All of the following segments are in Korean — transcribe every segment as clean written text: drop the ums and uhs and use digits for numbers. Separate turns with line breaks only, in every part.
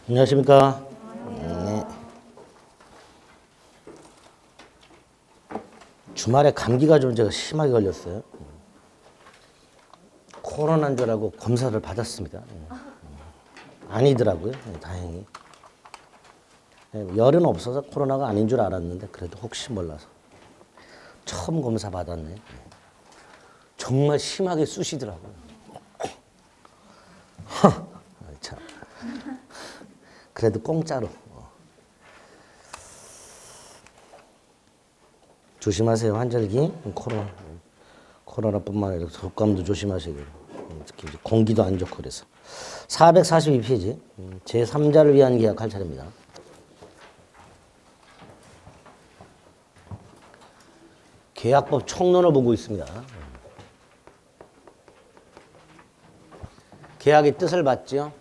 안녕하십니까. 네. 주말에 감기가 좀 제가 심하게 걸렸어요. 코로나인 줄 알고 검사를 받았습니다. 아니더라고요. 다행히. 열은 없어서 코로나가 아닌 줄 알았는데 그래도 혹시 몰라서 처음 검사 받았네. 정말 심하게 쑤시더라고요. 참. 그래도 공짜로. 조심하세요. 환절기 코로나뿐만 아니라 독감도 조심하시고 특히 공기도 안 좋고 그래서 442페이지 제3자를 위한 계약할 차례입니다. 계약법 총론을 보고 있습니다. 계약의 뜻을 받죠.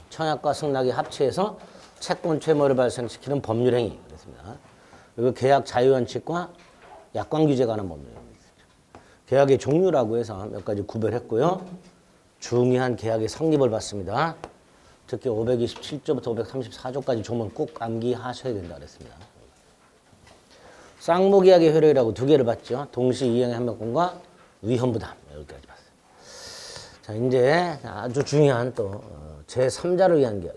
청약과 승낙이 합치해서 채권 채무를 발생시키는 법률행위 그렇습니다. 그리고 계약 자유원칙과 약관 규제에 관한 법률행위입니다. 계약의 종류라고 해서 몇 가지 구별했고요. 중요한 계약의 성립을 받습니다. 특히 527조부터 534조까지 조문 꼭 암기하셔야 된다 그랬습니다. 쌍무계약의 효력이라고 두 개를 봤죠. 동시 이행의 한명권과 위헌부담 여기까지 봤어요. 자, 이제 아주 중요한 또 제3자를 위한 계약.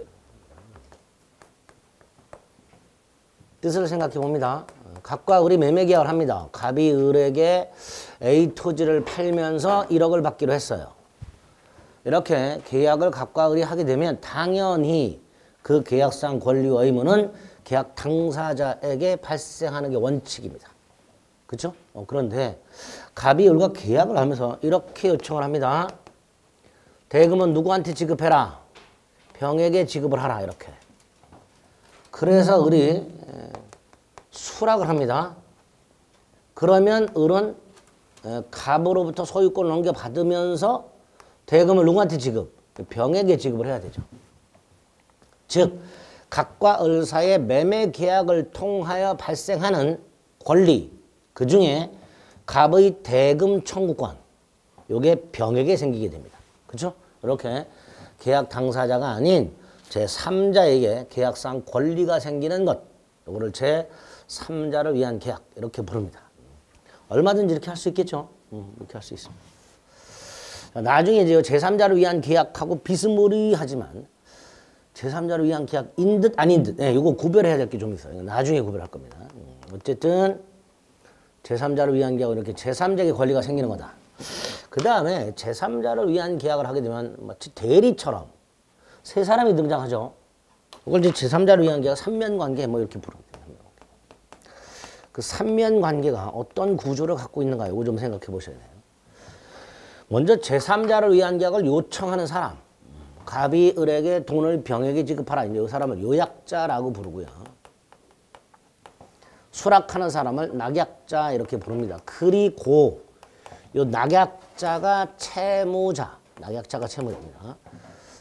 뜻을 생각해 봅니다. 갑과 을이 매매 계약을 합니다. 갑이 을에게 A 토지를 팔면서 1억을 받기로 했어요. 이렇게 계약을 갑과 을이 하게 되면 당연히 그 계약상 권리와 의무는 계약 당사자에게 발생하는 게 원칙입니다. 그렇죠? 그런데 갑이 을과 계약을 하면서 이렇게 요청을 합니다. 대금은 누구한테 지급해라. 병에게 지급을 하라. 이렇게. 그래서 을이 수락을 합니다. 그러면 을은 갑으로부터 소유권을 넘겨받으면서 대금을 누구한테 지급? 병에게 지급을 해야 되죠. 즉 갑과 을 사이의 매매 계약을 통하여 발생하는 권리 그 중에 갑의 대금 청구권 요게 병에게 생기게 됩니다. 그렇죠? 이렇게 계약 당사자가 아닌 제3자에게 계약상 권리가 생기는 것 요거를 제3자를 위한 계약 이렇게 부릅니다. 얼마든지 이렇게 할 수 있겠죠? 이렇게 할 수 있습니다. 나중에 이제 제3자를 위한 계약하고 비스무리하지만 제3자를 위한 계약인 듯 아닌 듯 이거 구별해야 될 게 좀 있어요. 나중에 구별할 겁니다. 어쨌든 제3자를 위한 계약은 이렇게 제3자에게 권리가 생기는 거다. 그 다음에 제3자를 위한 계약을 하게 되면 마치 대리처럼 세 사람이 등장하죠. 이걸 이제 제3자를 위한 계약 삼면관계 뭐 이렇게 부릅니다. 그 삼면관계가 어떤 구조를 갖고 있는가 이거 좀 생각해 보셔야 돼요. 먼저 제3자를 위한 계약을 요청하는 사람 갑이 을에게 돈을 병에게 지급하라. 이제 이 사람을 요약자라고 부르고요. 수락하는 사람을 낙약자 이렇게 부릅니다. 그리고 요 낙약자가 채무자, 낙약자가 채무자입니다.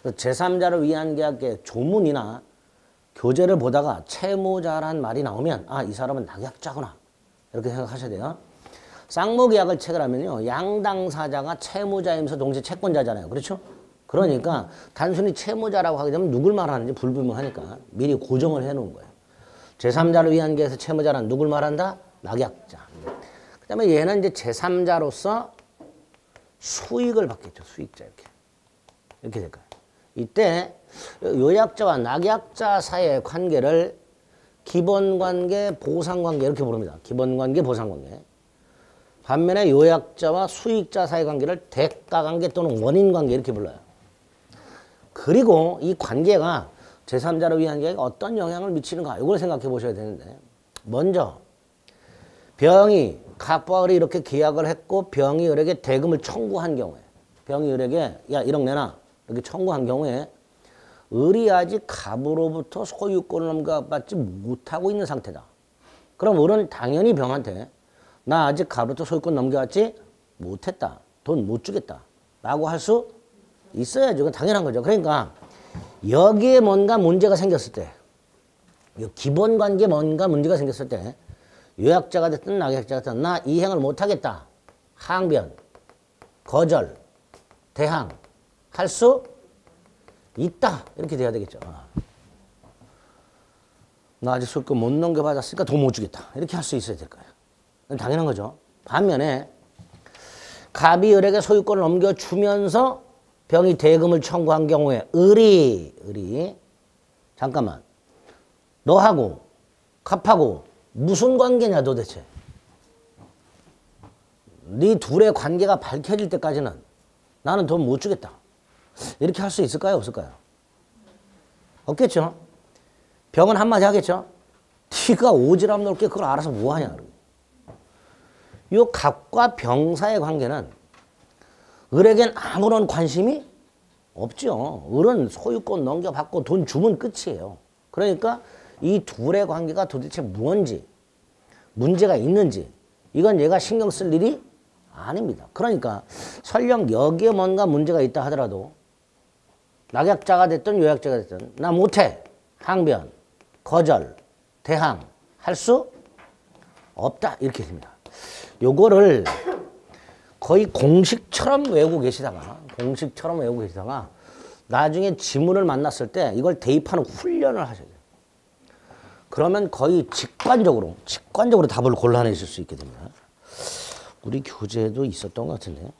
제3자를 위한 계약의 조문이나 교재를 보다가 채무자란 말이 나오면 아, 이 사람은 낙약자구나 이렇게 생각하셔야 돼요. 쌍무계약을 체결하면요. 양당사자가 채무자이면서 동시에 채권자잖아요. 그렇죠? 그러니까 단순히 채무자라고 하게 되면 누굴 말하는지 불분명하니까 미리 고정을 해놓은 거예요. 제3자를 위한 계약에서 채무자란 누굴 말한다? 낙약자. 그 다음에 얘는 이제 제3자로서 수익을 받겠죠. 수익자 이렇게 될 거예요. 이때 요약자와 낙약자 사이의 관계를 기본관계, 보상관계 이렇게 부릅니다. 기본관계, 보상관계. 반면에 요약자와 수익자 사이 관계를 대가관계 또는 원인관계 이렇게 불러요. 그리고 이 관계가 제3자를 위한 계약에 어떤 영향을 미치는가 이걸 생각해 보셔야 되는데 먼저 병이 갑과 을이 이렇게 계약을 했고 병이 을에게 대금을 청구한 경우에 병이 을에게 야 1억 내놔 이렇게 청구한 경우에 을이 아직 갑으로부터 소유권을 넘겨받지 못하고 있는 상태다. 그럼 을은 당연히 병한테 나 아직 갑으로부터 소유권 넘겨받지 못했다. 돈 못 주겠다. 라고 할 수 있어야죠. 그건 당연한 거죠. 그러니까 여기에 뭔가 문제가 생겼을 때 이 기본관계에 뭔가 문제가 생겼을 때 요약자가 됐든 낙약자가 됐든 나 이행을 못하겠다. 항변, 거절, 대항 할 수 있다. 이렇게 돼야 되겠죠. 나 아직 소유권 못 넘겨받았으니까 돈 못 주겠다. 이렇게 할 수 있어야 될 거예요. 당연한 거죠. 반면에 갑이 을에게 소유권을 넘겨주면서 병이 대금을 청구한 경우에 을이 잠깐만 너하고 갑하고 무슨 관계냐 도대체. 네 둘의 관계가 밝혀질 때까지는 나는 돈 못 주겠다. 이렇게 할 수 있을까요? 없을까요? 없겠죠. 병은 한마디 하겠죠. 네가 오지랖 넓게 그걸 알아서 뭐하냐. 이 갑과 병 사이의 관계는 을에겐 아무런 관심이 없죠. 을은 소유권 넘겨받고 돈 주면 끝이에요. 그러니까 이 둘의 관계가 도대체 뭔지 문제가 있는지 이건 얘가 신경 쓸 일이 아닙니다. 그러니까 설령 여기에 뭔가 문제가 있다 하더라도 낙약자가 됐든 요약자가 됐든 나 못해. 항변, 거절, 대항 할 수 없다. 이렇게 됩니다. 요거를 거의 공식처럼 외우고 계시다가 나중에 지문을 만났을 때 이걸 대입하는 훈련을 하셔야 돼요. 그러면 거의 직관적으로 답을 골라내실 수 있게 됩니다. 우리 교재에도 있었던 것 같은데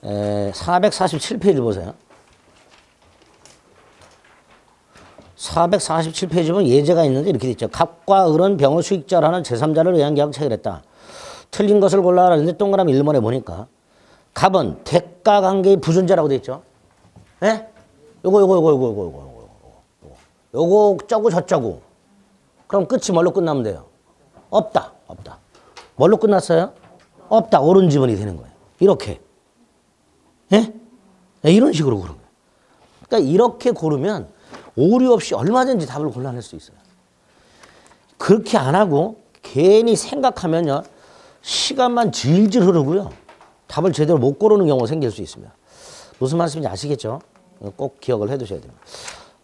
447페이지 보세요. 447페이지 보면 예제가 있는데 이렇게 돼 있죠. 갑과 을은 병을 수익자라는 제3자를 의한 계약을 체결했다. 틀린 것을 골라라 했는데 동그라미 1번에 보니까 갑은 대가 관계의 부존재라고 돼 있죠. 예? 요거 저거 저쩌고. 그럼 끝이 뭘로 끝나면 돼요? 없다. 뭘로 끝났어요? 없다. 옳은 지문이 되는 거예요. 이렇게. 예? 이런 식으로 고르는 거예요. 그러니까 이렇게 고르면 오류 없이 얼마든지 답을 골라낼 수 있어요. 그렇게 안 하고 괜히 생각하면요. 시간만 질질 흐르고요. 답을 제대로 못 고르는 경우가 생길 수 있습니다. 무슨 말씀인지 아시겠죠? 꼭 기억을 해 두셔야 됩니다.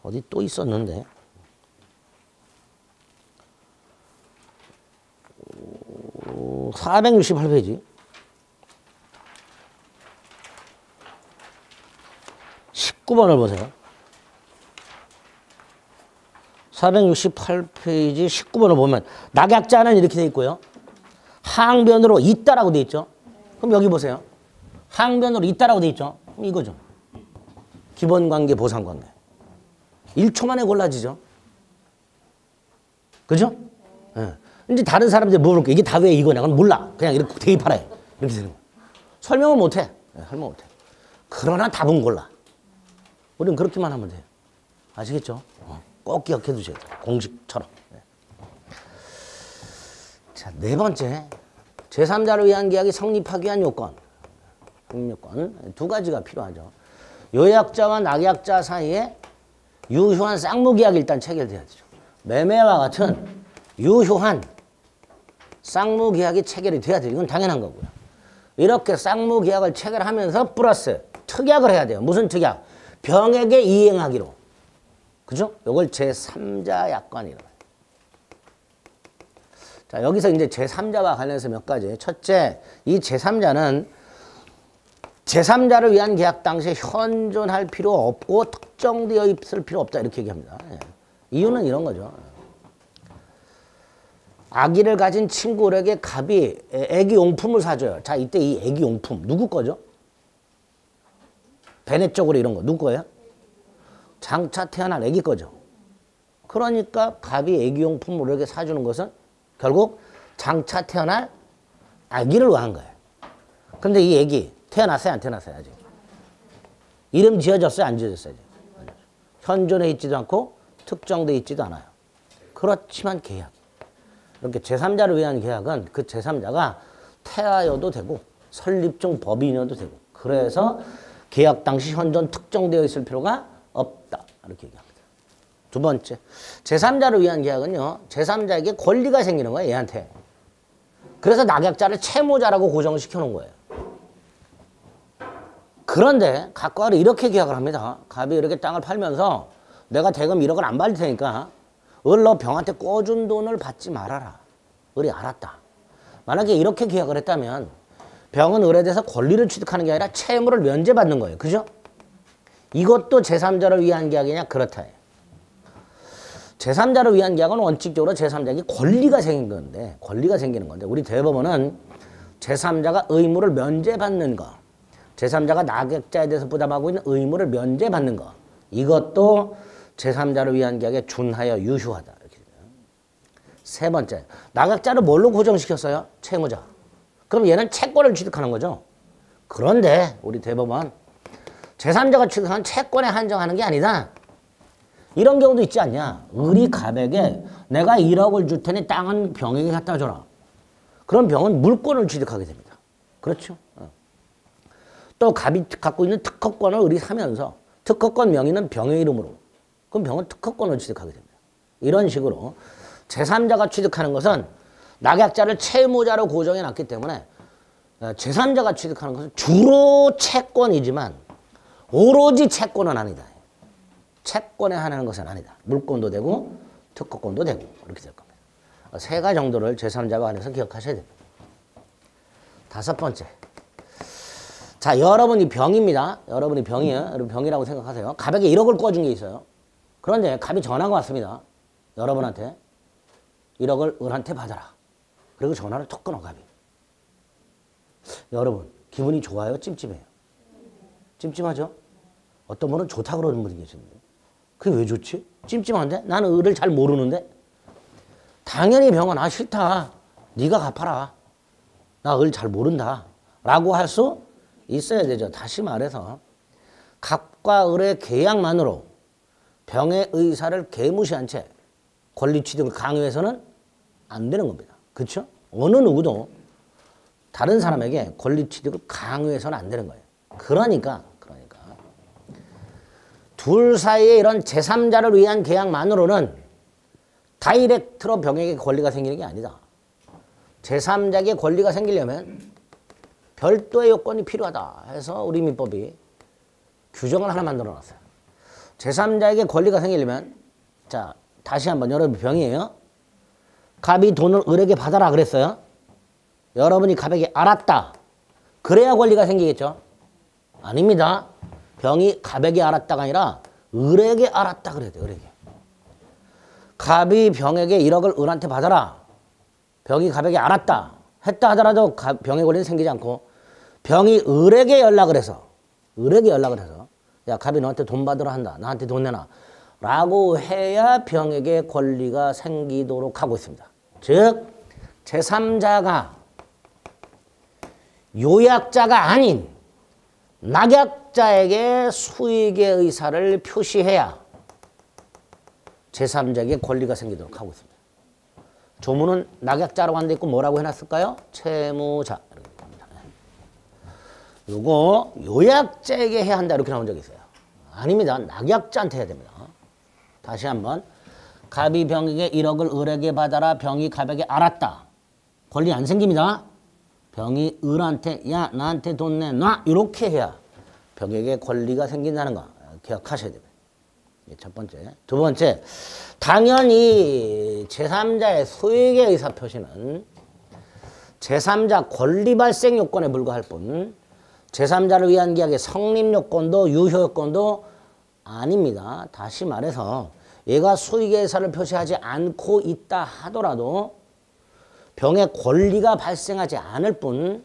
어디 또 있었는데. 468페이지. 19번을 보세요. 468페이지 19번을 보면 낙약자는 이렇게 돼 있고요. 항변으로 있다라고 돼 있죠. 그럼 여기 보세요. 항변으로 있다라고 돼 있죠. 그럼 이거죠. 기본관계, 보상관계. 1초 만에 골라지죠. 그죠? 네. 이제 다른 사람들이 물어볼게. 이게 다 왜 이거냐? 그럼 몰라. 그냥 이렇게 대입하라. 이렇게 되는 거야. 설명은 못해. 네, 설명 못해. 그러나 답은 골라. 우리는 그렇게만 하면 돼요. 아시겠죠? 꼭 기억해 두셔야 돼요. 공식처럼. 네. 자, 네 번째. 제3자를 위한 계약이 성립하기 위한 요건. 요건. 두 가지가 필요하죠. 요약자와 낙약자 사이에 유효한 쌍무계약이 일단 체결돼야 되죠. 매매와 같은 유효한 쌍무계약이 체결이 돼야 돼요. 이건 당연한 거고요. 이렇게 쌍무계약을 체결하면서 플러스 특약을 해야 돼요. 무슨 특약? 병에게 이행하기로. 그죠? 이걸 제3자 약관이라고 해요. 자, 여기서 이제 제3자와 관련해서 몇 가지. 첫째, 이 제3자는 제3자를 위한 계약 당시에 현존할 필요 없고 특정되어 있을 필요 없다. 이렇게 얘기합니다. 예. 이유는 이런 거죠. 아기를 가진 친구에게 갑이 애기 용품을 사줘요. 자, 이때 이 애기 용품 누구 거죠? 베네 쪽으로 이런 거 누구 거예요? 장차 태어날 애기 거죠. 그러니까 갑이 애기 용품을 이렇게 사주는 것은 결국 장차 태어날 아기를 위한 거예요. 그런데 이 애기 태어났어요? 안 태어났어요? 아직? 이름 지어졌어요? 안 지어졌어요? 현존해 있지도 않고 특정돼 있지도 않아요. 그렇지만 계약. 이렇게 제3자를 위한 계약은 그 제3자가 태아여도 되고 설립중 법인이어도 되고 그래서 계약 당시 현존 특정되어 있을 필요가 없다. 이렇게 얘기합니다. 두 번째, 제3자를 위한 계약은요. 제3자에게 권리가 생기는 거예요. 얘한테. 그래서 낙약자를 채무자라고 고정시켜 놓은 거예요. 그런데 갑과 을이 이렇게 계약을 합니다. 갑이 이렇게 땅을 팔면서 내가 대금 1억을 안 받을 테니까 을 너 병한테 꿔준 돈을 받지 말아라. 을이 알았다. 만약에 이렇게 계약을 했다면 병은 을에 대해서 권리를 취득하는 게 아니라 채무를 면제받는 거예요. 그죠? 이것도 제3자를 위한 계약이냐? 그렇다. 제3자를 위한 계약은 원칙적으로 제3자에게 권리가 생긴 건데, 권리가 생기는 건데, 우리 대법원은 제3자가 의무를 면제받는 거, 제3자가 낙약자에 대해서 부담하고 있는 의무를 면제받는 거, 이것도 제3자를 위한 계약에 준하여 유효하다. 이렇게. 세 번째, 낙약자를 뭘로 고정시켰어요? 채무자. 그럼 얘는 채권을 취득하는 거죠. 그런데 우리 대법원 제3자가 취득한 채권에 한정하는 게 아니다. 이런 경우도 있지 않냐. 을이 갑에게 내가 1억을 줄 테니 땅은 병에게 갖다 줘라. 그럼 병은 물권을 취득하게 됩니다. 그렇죠. 또 갑이 갖고 있는 특허권을 을이 사면서 특허권 명의는 병의 이름으로. 그럼 병은 특허권을 취득하게 됩니다. 이런 식으로 제3자가 취득하는 것은 낙약자를 채무자로 고정해 놨기 때문에 제3자가 취득하는 것은 주로 채권이지만 오로지 채권은 아니다. 채권에 한하는 것은 아니다. 물권도 되고 특허권도 되고 이렇게 될 겁니다. 세 가지 정도를 제3자와 관해서 기억하셔야 됩니다. 다섯 번째. 자, 여러분이 병입니다. 여러분이 병이에요. 여러분 병이라고 생각하세요. 갑에게 1억을 꿔준 게 있어요. 그런데 갑이 전화가 왔습니다. 여러분한테 1억을 을한테 받아라. 그리고 전화를 톡 끊어 갑이. 여러분 기분이 좋아요? 찜찜해요? 찜찜하죠? 어떤 분은 좋다고 그러는 분이 계시는데 그게 왜 좋지? 찜찜한데? 나는 을을 잘 모르는데? 당연히 병은 아 싫다. 네가 갚아라. 나 을 잘 모른다. 라고 할 수 있어야 되죠. 다시 말해서 갑과 을의 계약만으로 병의 의사를 개무시한 채 권리 취득을 강요해서는 안 되는 겁니다. 그렇죠? 어느 누구도 다른 사람에게 권리 취득을 강요해서는 안 되는 거예요. 그러니까 둘 사이에 이런 제3자를 위한 계약만으로는 다이렉트로 병에게 권리가 생기는 게 아니다. 제3자에게 권리가 생기려면 별도의 요건이 필요하다 해서 우리 민법이 규정을 하나 만들어 놨어요. 제3자에게 권리가 생기려면 자 다시 한번 여러분 병이에요. 갑이 돈을 을에게 받아라 그랬어요. 여러분이 갑에게 알았다. 그래야 권리가 생기겠죠. 아닙니다. 병이 갑에게 알았다가 아니라 을에게 알았다 그래야 돼요. 을에게. 갑이 병에게 1억을 을한테 받아라. 병이 갑에게 알았다. 했다 하더라도 병의 권리는 생기지 않고 병이 을에게 연락을 해서 야 갑이 너한테 돈 받으러 한다. 나한테 돈 내놔. 라고 해야 병에게 권리가 생기도록 하고 있습니다. 즉 제3자가 요약자가 아닌 낙약자에게 수익의 의사를 표시해야 제3자에게 권리가 생기도록 하고 있습니다. 조문은 낙약자라고 하는 데 있고 뭐라고 해놨을까요? 채무자. 요거 요약자에게 해야 한다 이렇게 나온 적이 있어요. 아닙니다. 낙약자한테 해야 됩니다. 다시 한번 갑이 병에게 1억을 을에게 받아라. 병이 갑에게 알았다. 권리 안 생깁니다. 병이 을한테 야 나한테 돈 내놔 이렇게 해야 병에게 권리가 생긴다는 거 기억하셔야 됩니다. 첫 번째. 두 번째, 당연히 제3자의 소유의 의사표시는 제3자 권리 발생 요건에 불과할 뿐 제3자를 위한 계약의 성립 요건도 유효 요건도 아닙니다. 다시 말해서 얘가 수익의 의사를 표시하지 않고 있다 하더라도 병의 권리가 발생하지 않을 뿐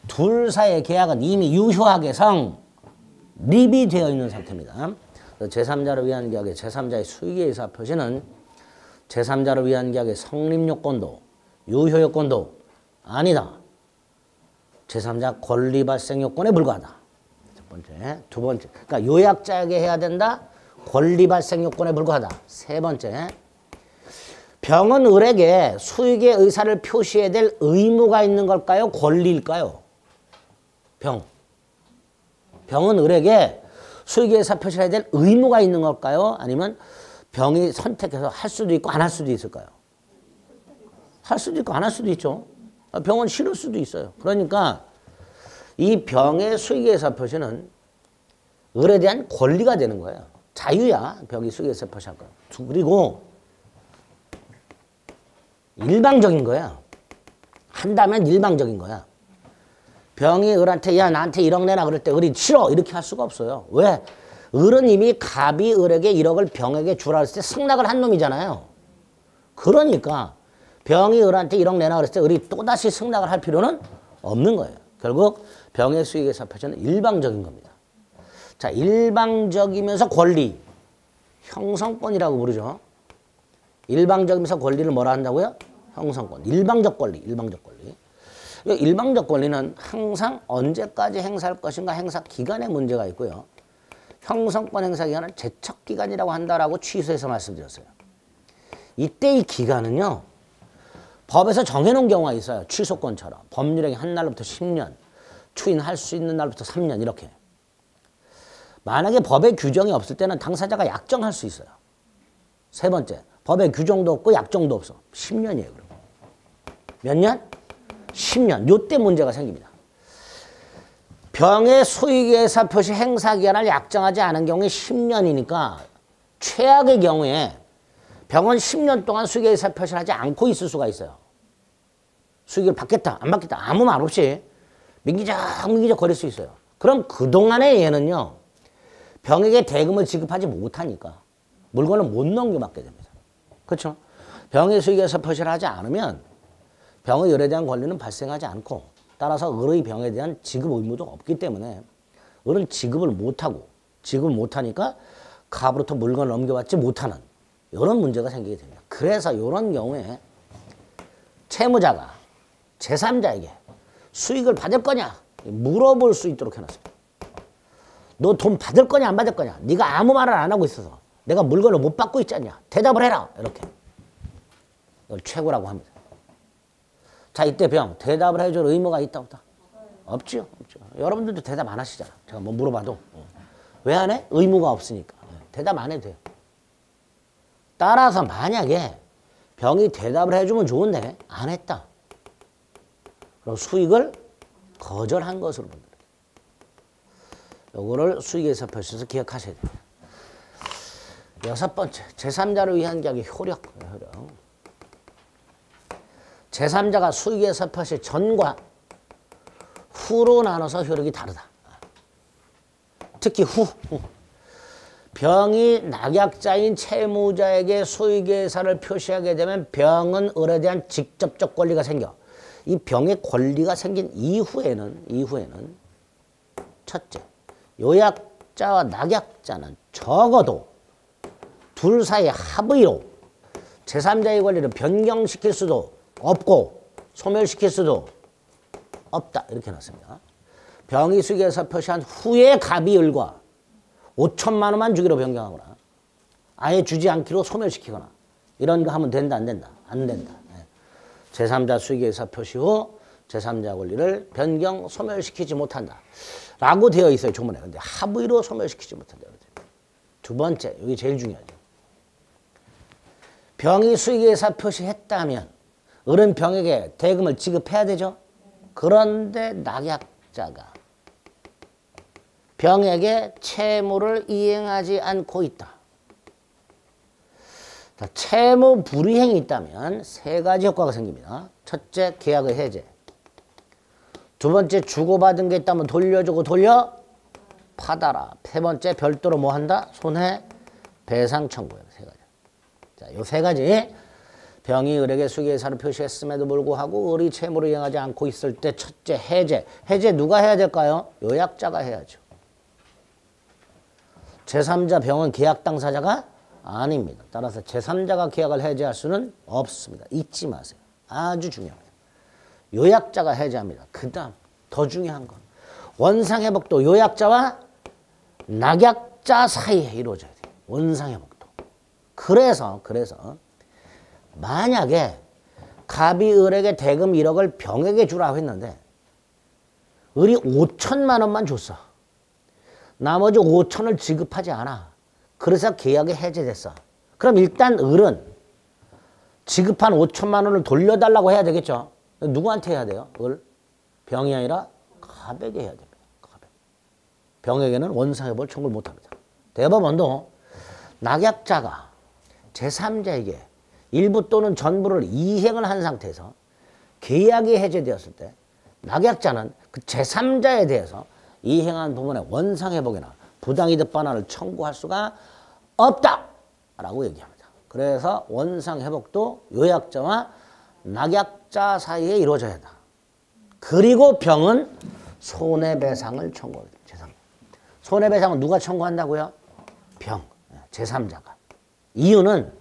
둘 사이의 계약은 이미 유효하게 성립이 되어 있는 상태입니다. 제3자를 위한 계약의 제3자의 수익의 의사 표시는 제3자를 위한 계약의 성립 요건도 유효 요건도 아니다. 제3자 권리 발생 요건에 불과하다. 첫 번째. 두 번째. 그러니까 요약자에게 해야 된다. 권리 발생 요건에 불과하다. 세 번째. 병은 을에게 수익의 의사를 표시해야 될 의무가 있는 걸까요? 권리일까요? 병은 을에게 수익의 의사 표시를 해야 될 의무가 있는 걸까요? 아니면 병이 선택해서 할 수도 있고 안 할 수도 있을까요? 할 수도 있고 안 할 수도 있죠. 병은 싫을 수도 있어요. 그러니까 이 병의 수익의 의사 표시는 을에 대한 권리가 되는 거예요. 자유야. 병이 수익의 의사 표시할 거예요. 그리고 일방적인 거야. 한다면 일방적인 거야. 병이 을한테 야 나한테 1억 내라 그럴 때 을이 싫어 이렇게 할 수가 없어요. 왜? 을은 이미 갑이 을에게 1억을 병에게 주라 했을 때 승낙을 한 놈이잖아요. 그러니까 병이 을한테 1억 내놔 그랬을 때 을이 또다시 승낙을 할 필요는 없는 거예요. 결국 병의 수익의 사표시는 일방적인 겁니다. 자, 일방적이면서 권리, 형성권이라고 부르죠. 일방적이면서 권리를 뭐라 한다고요? 형성권. 일방적 권리, 일방적 권리. 일방적 권리는 항상 언제까지 행사할 것인가 행사 기간에 문제가 있고요. 형성권 행사 기간은 제척 기간이라고 한다라고 취소해서 말씀드렸어요. 이때 이 기간은요. 법에서 정해놓은 경우가 있어요. 취소권처럼. 법률행위 한 날부터 10년, 추인할 수 있는 날부터 3년 이렇게. 만약에 법에 규정이 없을 때는 당사자가 약정할 수 있어요. 세 번째, 법에 규정도 없고 약정도 없어. 10년이에요. 그럼. 몇 년? 10년. 요때 문제가 생깁니다. 병의 수익예사 표시 행사 기간을 약정하지 않은 경우에 10년이니까 최악의 경우에 병은 10년 동안 수익예사 표시를 하지 않고 있을 수가 있어요. 수익을 받겠다, 안 받겠다 아무 말 없이 민기적 거릴 수 있어요. 그럼 그동안에 얘는요. 병에게 대금을 지급하지 못하니까 물건을 못 넘겨받게 됩니다. 그렇죠? 병의 수익예사 표시를 하지 않으면 병의 을에 대한 권리는 발생하지 않고 따라서 을의 병에 대한 지급 의무도 없기 때문에 을은 지급을 못하니까 갑으로부터 물건을 넘겨받지 못하는 이런 문제가 생기게 됩니다. 그래서 이런 경우에 채무자가 제3자에게 수익을 받을 거냐 물어볼 수 있도록 해놨습니다. 너 돈 받을 거냐 안 받을 거냐 네가 아무 말을 안 하고 있어서 내가 물건을 못 받고 있지 않냐 대답을 해라 이렇게. 이걸 최고라고 합니다. 자, 이때 병 대답을 해줄 의무가 있다 없다? 없죠. 없죠. 여러분들도 대답 안 하시잖아. 제가 뭐 물어봐도. 왜 안 해? 의무가 없으니까. 대답 안 해도 돼요. 따라서 만약에 병이 대답을 해주면 좋은데 안 했다. 그럼 수익을 거절한 것으로 본다. 요거를 수익예사 표시에서 기억하셔야 됩니다. 여섯 번째, 제3자를 위한 계약의 효력. 제3자가 수익예사 표시 전과 후로 나눠서 효력이 다르다. 특히 후. 병이 낙약자인 채무자에게 수익예사를 표시하게 되면 병은 을에 대한 직접적 권리가 생겨. 이 병의 권리가 생긴 이후에는 첫째, 요약자와 낙약자는 적어도 둘 사이의 합의로 제3자의 권리를 변경시킬 수도 없고 소멸시킬 수도 없다. 이렇게 놨습니다. 병이 수익예사 표시한 후에 갑이 을과 5천만 원만 주기로 변경하거나 아예 주지 않기로 소멸시키거나 이런 거 하면 된다 안 된다? 안 된다. 제3자 수익예사 표시 후 제3자 권리를 변경 소멸시키지 못한다. 라고 되어 있어요. 조문에. 근데 합의로 소멸시키지 못한다. 두 번째, 여기 제일 중요하죠. 병이 수익예사 표시했다면 을은 병에게 대금을 지급해야 되죠. 그런데 낙약자가 병에게 채무를 이행하지 않고 있다. 자, 채무 불이행이 있다면 세 가지 효과가 생깁니다. 첫째, 계약의 해제. 두 번째, 주고받은 게 있다면 돌려주고 돌려받아라. 세 번째, 별도로 뭐 한다? 손해배상 청구예요. 세 가지. 자, 요 세 가지. 병이 을에게 수익예사를 표시했음에도 불구하고 을이 채무를 이행하지 않고 있을 때 첫째, 해제. 해제 누가 해야 될까요? 요약자가 해야죠. 제3자 병은 계약 당사자가 아닙니다. 따라서 제3자가 계약을 해제할 수는 없습니다. 잊지 마세요. 아주 중요합니다. 요약자가 해제합니다. 그 다음 더 중요한 건 원상회복도 요약자와 낙약자 사이에 이루어져야 돼요. 원상회복도. 그래서 만약에 갑이 을에게 대금 1억을 병에게 주라고 했는데 을이 5천만 원만 줬어. 나머지 5천을 지급하지 않아. 그래서 계약이 해제됐어. 그럼 일단 을은 지급한 5천만 원을 돌려달라고 해야 되겠죠. 누구한테 해야 돼요? 을? 병이 아니라 갑에게 해야 됩니다. 갑에. 병에게는 원상회복을 청구를 못합니다. 대법원도 낙약자가 제3자에게 일부 또는 전부를 이행을 한 상태에서 계약이 해제되었을 때 낙약자는 그 제3자에 대해서 이행한 부분의 원상회복이나 부당이득 반환을 청구할 수가 없다라고 얘기합니다. 그래서 원상회복도 요약자와 낙약자 사이에 이루어져야 한다. 그리고 병은 손해배상을 청구하게 됩니다. 손해배상은 누가 청구한다고요? 병, 제3자가. 이유는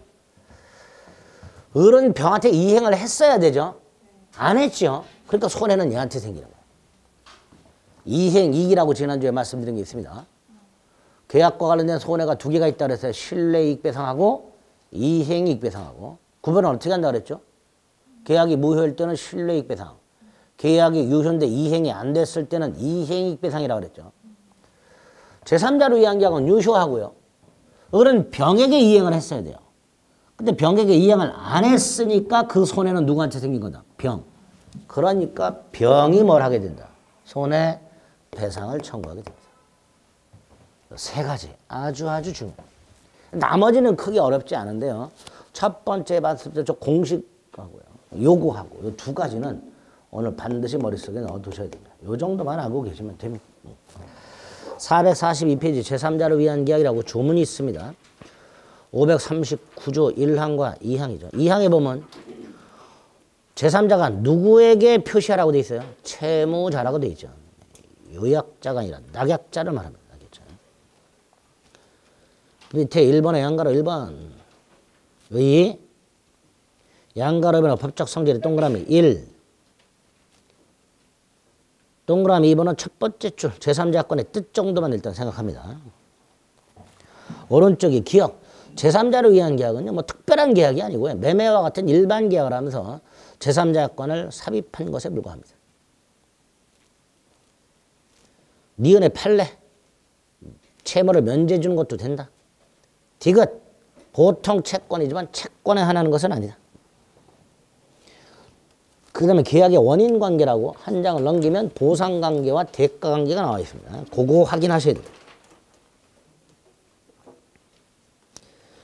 을은 병한테 이행을 했어야 되죠. 안 했죠. 그러니까 손해는 얘한테 생기는 거예요. 이행이익이라고 지난주에 말씀드린 게 있습니다. 계약과 관련된 손해가 두 개가 있다 그래서 실내이익 배상하고 이행이익 배상하고 구분을 어떻게 한다 그랬죠? 계약이 무효일 때는 실내이익 배상, 계약이 유효인데 이행이 안 됐을 때는 이행이익 배상이라고 그랬죠. 제3자로 위한 계약은 유효하고요. 을은 병에게 이행을 했어야 돼요. 근데 병에게 이행을 안 했으니까 그 손해는 누구한테 생긴 거다? 병. 그러니까 병이 뭘 하게 된다? 손해배상을 청구하게 됩니다. 세 가지 아주 중요해요. 나머지는 크게 어렵지 않은데요. 첫 번째 봤을 때 저 공식하고요. 요구하고 이 두 가지는 오늘 반드시 머릿속에 넣어두셔야 됩니다. 요 정도만 알고 계시면 됩니다. 442페이지 제3자를 위한 계약이라고 조문이 있습니다. 539조 1항과 2항이죠. 2항에 보면 제3자가 누구에게 표시하라고 돼 있어요? 채무자라고 돼 있죠. 요약자가 아니라 낙약자를 말합니다. 낙약자. 밑에 1번에 양가로 1번. 의 양가로변의 법적 성질이 동그라미 1. 동그라미 2번은 첫 번째 줄 제3자권의 뜻 정도만 일단 생각합니다. 오른쪽이 기억. 제3자를 위한 계약은요, 뭐 특별한 계약이 아니고요. 매매와 같은 일반 계약을 하면서 제3자권을 삽입한 것에 불과합니다. 니은의 판례. 채무를 면제해 주는 것도 된다. 디귿. 보통 채권이지만 채권에 한하는 것은 아니다. 그 다음에 계약의 원인 관계라고 한 장을 넘기면 보상 관계와 대가 관계가 나와 있습니다. 그거 확인하셔야 돼요.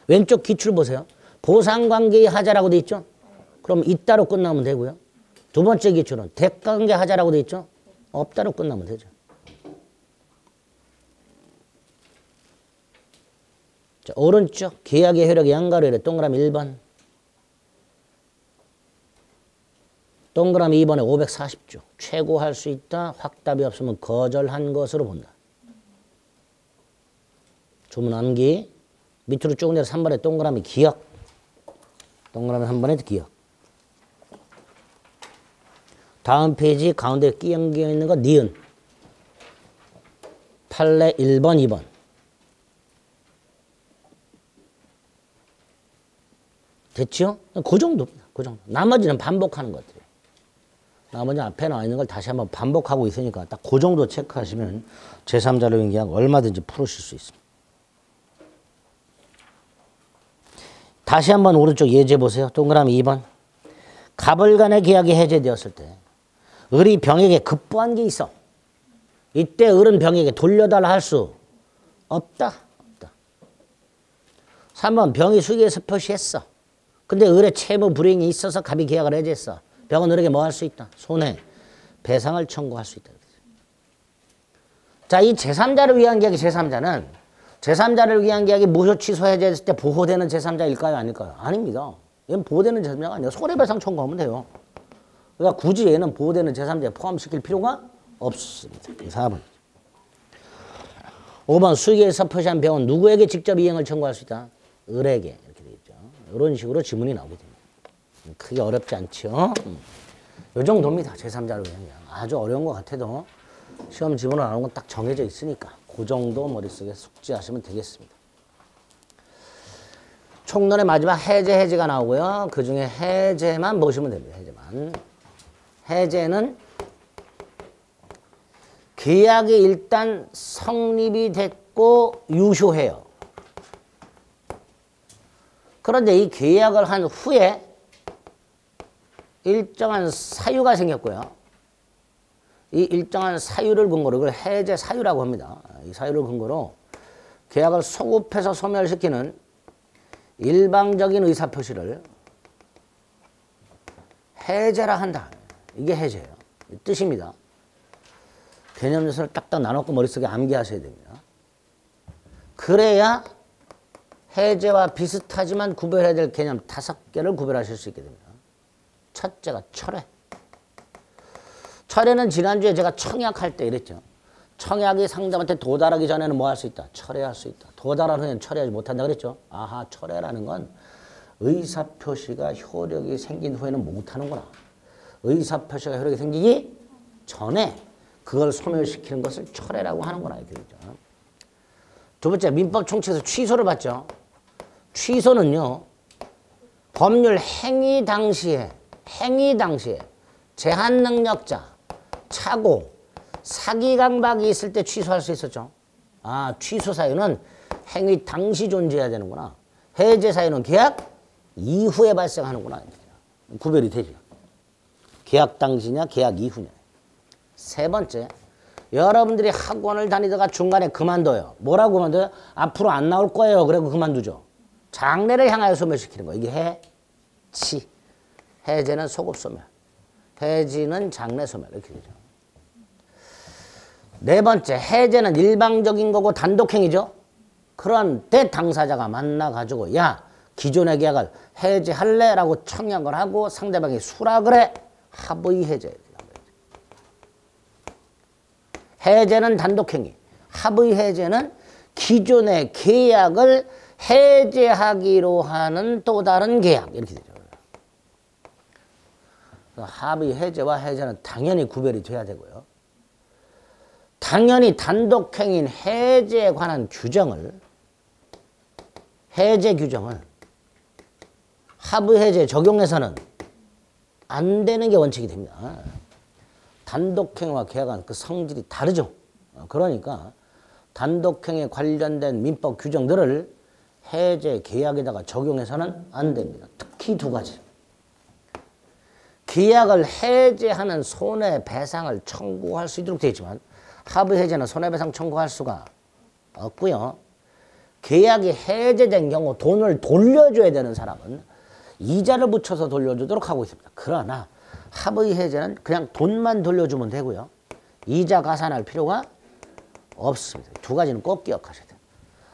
왼쪽 기출 보세요. 보상 관계의 하자라고 돼 있죠? 그럼 있다로 끝나면 되고요. 두 번째 기출은 대가 관계 하자라고 돼 있죠? 없다로 끝나면 되죠. 자, 오른쪽 계약의 효력의 양가로의 동그라미 1번. 동그라미 2번에 540조. 최고할 수 있다. 확답이 없으면 거절한 것으로 본다. 조문 암기. 밑으로 쭉 내려 3번에 동그라미 기억. 동그라미 3번에 기억. 다음 페이지 가운데 끼어 있는 거 니은. 판례 1번, 2번. 됐죠? 그 정도입니다. 그 정도. 나머지는 반복하는 것들이에요. 나머지 앞에 나와 있는 걸 다시 한번 반복하고 있으니까 딱 그 정도 체크하시면 제3자로 위한 계약 얼마든지 풀으실 수 있습니다. 다시 한번 오른쪽 예제 보세요. 동그라미 2번. 갑을 간의 계약이 해제되었을 때 을이 병에게 급부한 게 있어. 이때 을은 병에게 돌려달라 할 수 없다. 없다. 3번 병이 수기에서 표시했어. 근데 을의 채무 불이행이 있어서 갑이 계약을 해제했어. 병은 을에게 뭐 할 수 있다? 손해, 배상을 청구할 수 있다. 자, 이 제3자를 위한 계약의 제3자는 제3자를 위한 계약이 무효 취소 해제됐을 때 보호되는 제3자일까요? 아닐까요? 아닙니다. 얘는 보호되는 제3자가 아니라 손해배상 청구하면 돼요. 그러니까 굳이 얘는 보호되는 제3자에 포함시킬 필요가 없습니다. 4번. 5번 수기에서 표시한 병은 누구에게 직접 이행을 청구할 수 있다? 을에게. 이렇게 되어 있죠. 이런 식으로 지문이 나오게 됩니다. 크게 어렵지 않죠? 이 정도입니다. 제3자를 위한 계약. 아주 어려운 것 같아도 시험 지문으로 나오는 건 딱 정해져 있으니까 그 정도 머릿속에 숙지하시면 되겠습니다. 총론의 마지막 해제가 나오고요. 그 중에 해제만 보시면 됩니다. 해제만. 해제는 계약이 일단 성립이 됐고 유효해요. 그런데 이 계약을 한 후에 일정한 사유가 생겼고요. 이 일정한 사유를 근거로 이걸 해제 사유라고 합니다. 이 사유를 근거로 계약을 소급해서 소멸시키는 일방적인 의사표시를 해제라 한다. 이게 해제예요. 이 뜻입니다. 개념 요소를 딱딱 나눠서 머릿속에 암기하셔야 됩니다. 그래야 해제와 비슷하지만 구별해야 될 개념 5개를 구별하실 수 있게 됩니다. 첫째가 철회. 철회는 지난주에 제가 청약할 때 이랬죠. 청약이 상대한테 도달하기 전에는 뭐 할 수 있다? 철회할 수 있다. 도달한 후에는 철회하지 못한다 그랬죠. 아하, 철회라는 건 의사표시가 효력이 생긴 후에는 못하는구나. 의사표시가 효력이 생기기 전에 그걸 소멸시키는 것을 철회라고 하는구나. 이렇게 되죠. 두 번째, 민법 총칙에서 취소를 받죠. 취소는요, 법률 행위 당시에 제한 능력자, 차고, 사기 강박이 있을 때 취소할 수 있었죠. 아, 취소 사유는 행위 당시 존재해야 되는구나. 해제 사유는 계약 이후에 발생하는구나. 구별이 되죠. 계약 당시냐, 계약 이후냐. 세 번째, 여러분들이 학원을 다니다가 중간에 그만둬요. 뭐라고 그만둬요? 앞으로 안 나올 거예요. 그리고 그만두죠. 장래를 향하여 소멸시키는 거. 이게 해치. 해제는 소급 소멸. 해지는 장래 소멸. 이렇게 되죠. 네 번째, 해제는 일방적인 거고 단독행위죠. 그런데 당사자가 만나가지고 야, 기존의 계약을 해제할래? 라고 청약을 하고 상대방이 수락을 해. 합의 해제. 해제는 단독행위. 합의 해제는 기존의 계약을 해제하기로 하는 또 다른 계약. 이렇게 되죠. 합의 해제와 해제는 당연히 구별이 돼야 되고요. 당연히 단독행위인 해제에 관한 규정을, 해제 규정을 합의 해제에 적용해서는 안 되는 게 원칙이 됩니다. 단독행위와 계약은 그 성질이 다르죠. 그러니까 단독행위에 관련된 민법 규정들을 해제 계약에다가 적용해서는 안 됩니다. 특히 두 가지. 계약을 해제하는 손해배상을 청구할 수 있도록 되어 있지만 합의 해제는 손해배상 청구할 수가 없고요. 계약이 해제된 경우 돈을 돌려줘야 되는 사람은 이자를 붙여서 돌려주도록 하고 있습니다. 그러나 합의 해제는 그냥 돈만 돌려주면 되고요. 이자 가산할 필요가 없습니다. 두 가지는 꼭 기억하셔야 돼요.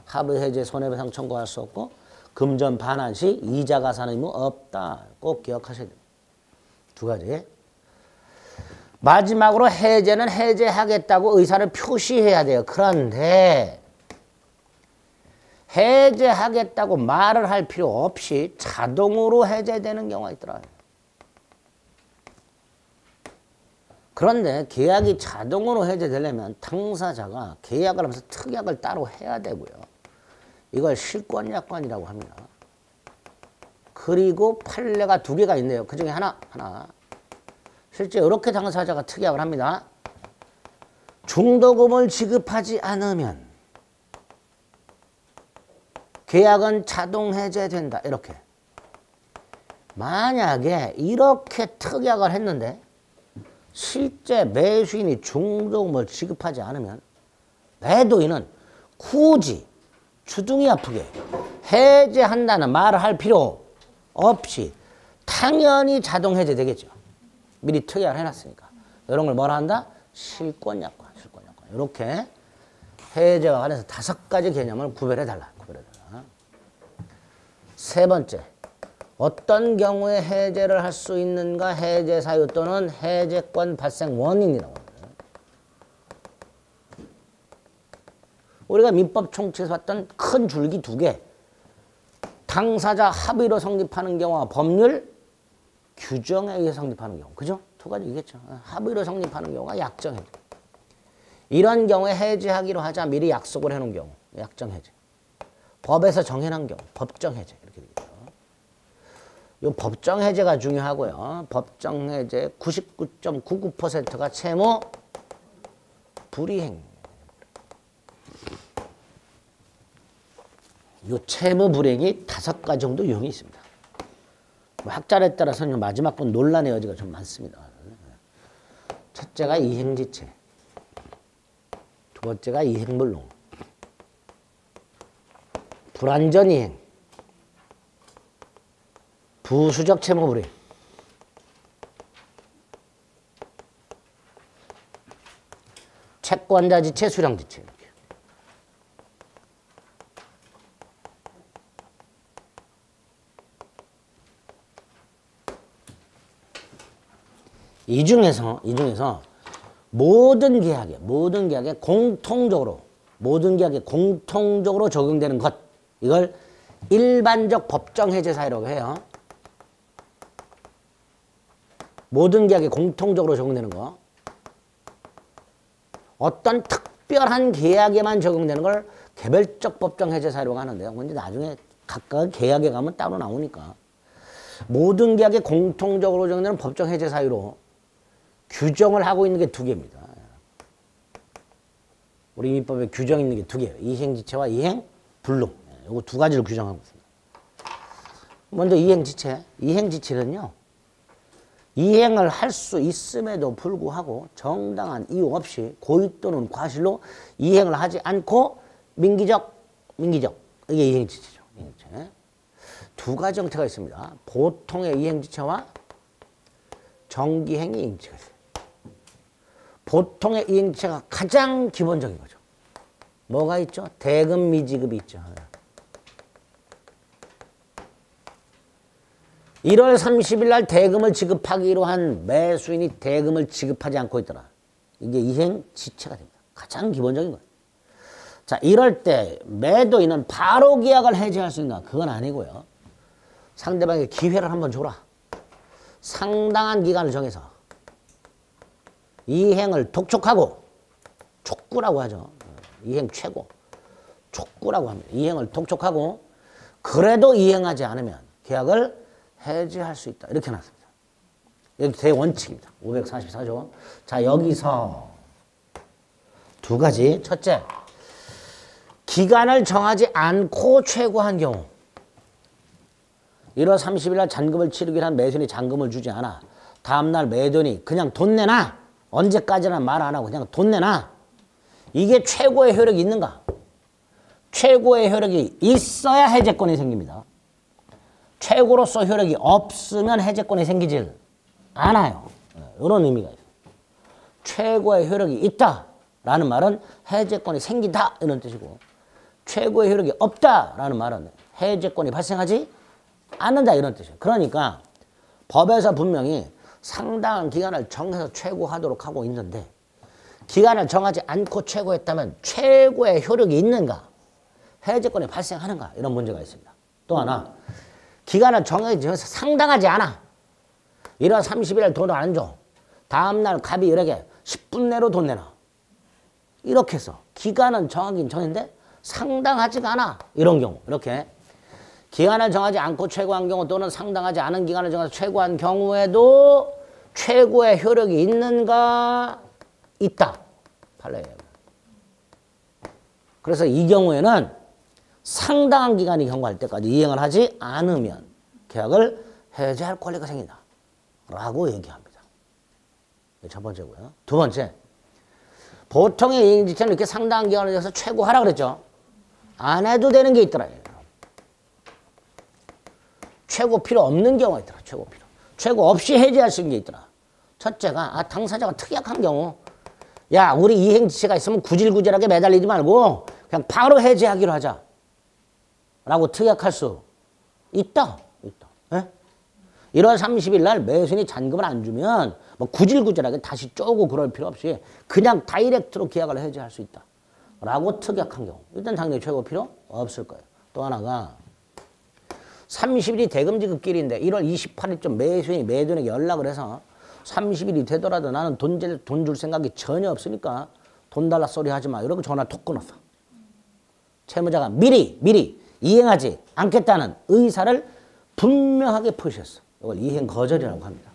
합의 해제 손해배상 청구할 수 없고 금전 반환 시 이자 가산 의무 없다. 꼭 기억하셔야 됩니다. 두 가지. 마지막으로 해제는 해제하겠다고 의사를 표시해야 돼요. 그런데 해제하겠다고 말을 할 필요 없이 자동으로 해제되는 경우가 있더라고요. 그런데 계약이 자동으로 해제되려면 당사자가 계약을 하면서 특약을 따로 해야 되고요. 이걸 실권약관이라고 합니다. 그리고 판례가 2개가 있네요. 그중에 하나. 실제 이렇게 당사자가 특약을 합니다. 중도금을 지급하지 않으면 계약은 자동 해제된다. 이렇게. 만약에 이렇게 특약을 했는데 실제 매수인이 중도금을 지급하지 않으면 매도인은 굳이 주둥이 아프게 해제한다는 말을 할 필요 없이 당연히 자동 해제되겠죠. 미리 특약을 해놨으니까. 이런 걸 뭐라 한다? 실권약관. 이렇게 해제와 관해서 5가지 개념을 구별해달라. 세 번째, 어떤 경우에 해제를 할 수 있는가? 해제 사유 또는 해제권 발생 원인이라고 합니다. 우리가 민법 총칙에서 봤던 큰 줄기 2개. 당사자 합의로 성립하는 경우와 법률 규정에 의해 성립하는 경우. 그죠? 2가지겠죠. 합의로 성립하는 경우가 약정해제. 이런 경우에 해제하기로 하자 미리 약속을 해놓은 경우. 약정해제. 법에서 정해놓은 경우. 법정해제. 이렇게 되겠죠. 이 법정해제가 중요하고요. 법정해제 99.99%가 채무 불이행. 이 채무 불이행이 5가지 정도 유형이 있습니다. 학자에 따라서는 마지막 건 논란의 여지가 좀 많습니다. 첫째가 이행지체. 두 번째가 이행불능. 불완전이행. 부수적 채무불이행. 채권자지체, 수령지체. 이렇게. 이 중에서 모든 계약에 공통적으로 적용되는 것, 이걸 일반적 법정 해제 사유라고 해요. 모든 계약에 공통적으로 적용되는 거. 어떤 특별한 계약에만 적용되는 걸 개별적 법정 해제 사유라고 하는데요. 근데 나중에 각각 계약에 가면 따로 나오니까. 모든 계약에 공통적으로 적용되는 법정 해제 사유로 규정을 하고 있는 게 두 개입니다. 우리 민법에 규정 있는 게 두 개예요. 이행지체와 이행불능. 이거 두 가지를 규정하고 있습니다. 먼저 이행지체. 이행지체는요, 이행을 할 수 있음에도 불구하고 정당한 이유 없이 고의 또는 과실로 이행을 하지 않고 민기적. 이게 이행지체죠. 이행지체. 두 가지 형태가 있습니다. 보통의 이행지체와 정기행위 이행지체가 있어요. 보통의 이행지체가 가장 기본적인 거죠. 뭐가 있죠? 대금 미지급이 있죠. 1월 30일 날 대금을 지급하기로 한 매수인이 대금을 지급하지 않고 있더라. 이게 이행지체가 됩니다. 가장 기본적인 거예요. 자, 이럴 때 매도인은 바로 계약을 해지할 수 있나? 그건 아니고요. 상대방에게 기회를 한번 줘라. 상당한 기간을 정해서 이행을 독촉하고, 촉구라고 하죠. 이행 최고. 촉구라고 합니다. 이행을 독촉하고 그래도 이행하지 않으면 계약을 해지할 수 있다. 이렇게 놨습니다. 여기 대원칙입니다. 544조. 자, 여기서 두 가지. 첫째, 기간을 정하지 않고 최고한 경우. 1월 30일 날 잔금을 치르기로 한 매수인이 잔금을 주지 않아. 다음날 매도인이 그냥 돈 내놔. 언제까지나 말 안 하고 그냥 돈 내놔. 이게 최고의 효력이 있는가? 최고의 효력이 있어야 해제권이 생깁니다. 최고로서 효력이 없으면 해제권이 생기질 않아요. 이런 의미가 있어요. 최고의 효력이 있다라는 말은 해제권이 생긴다 이런 뜻이고, 최고의 효력이 없다라는 말은 해제권이 발생하지 않는다 이런 뜻이에요. 그러니까 법에서 분명히 상당한 기간을 정해서 최고하도록 하고 있는데, 기간을 정하지 않고 최고했다면 최고의 효력이 있는가? 해제권이 발생하는가? 이런 문제가 있습니다. 또 하나, 기간을 정해서 상당하지 않아. 1월 30일 돈을 안 줘. 다음날 갑이 이렇게 10분 내로 돈 내놔. 이렇게 해서 기간은 정하긴 정했는데 상당하지가 않아. 이런 경우. 이렇게 기간을 정하지 않고 최고한 경우 또는 상당하지 않은 기간을 정해서 최고한 경우에도 최고의 효력이 있는가? 있다. 판례예요. 그래서 이 경우에는 상당한 기간이 경과할 때까지 이행을 하지 않으면 계약을 해지할 권리가 생긴다. 라고 얘기합니다. 첫 번째고요. 두 번째, 보통의 이행지체는 이렇게 상당한 기간을 정해서 최고하라 그랬죠. 안 해도 되는 게 있더라. 최고 필요 없는 경우가 있더라. 최고 필요. 최고 없이 해지할 수 있는 게 있더라. 첫째가 당사자가 특약한 경우, 야, 우리 이행지체가 있으면 구질구질하게 매달리지 말고 그냥 바로 해지하기로 하자. 라고 특약할 수 있다. 예? 1월 30일 날 매수인이 잔금을 안 주면 뭐 구질구질하게 다시 쪼고 그럴 필요 없이 그냥 다이렉트로 계약을 해지할 수 있다. 라고 특약한 경우. 일단 당연히 최고 필요 없을 거예요. 또 하나가 30일이 대금지급길인데 1월 28일쯤 매수인이 매도인에게 연락을 해서 30일이 되더라도 나는 돈 줄 생각이 전혀 없으니까 돈 달라 소리 하지 마. 이러고 전화 톡 끊었어. 채무자가 미리 이행하지 않겠다는 의사를 분명하게 표시했어. 이걸 이행 거절이라고 합니다.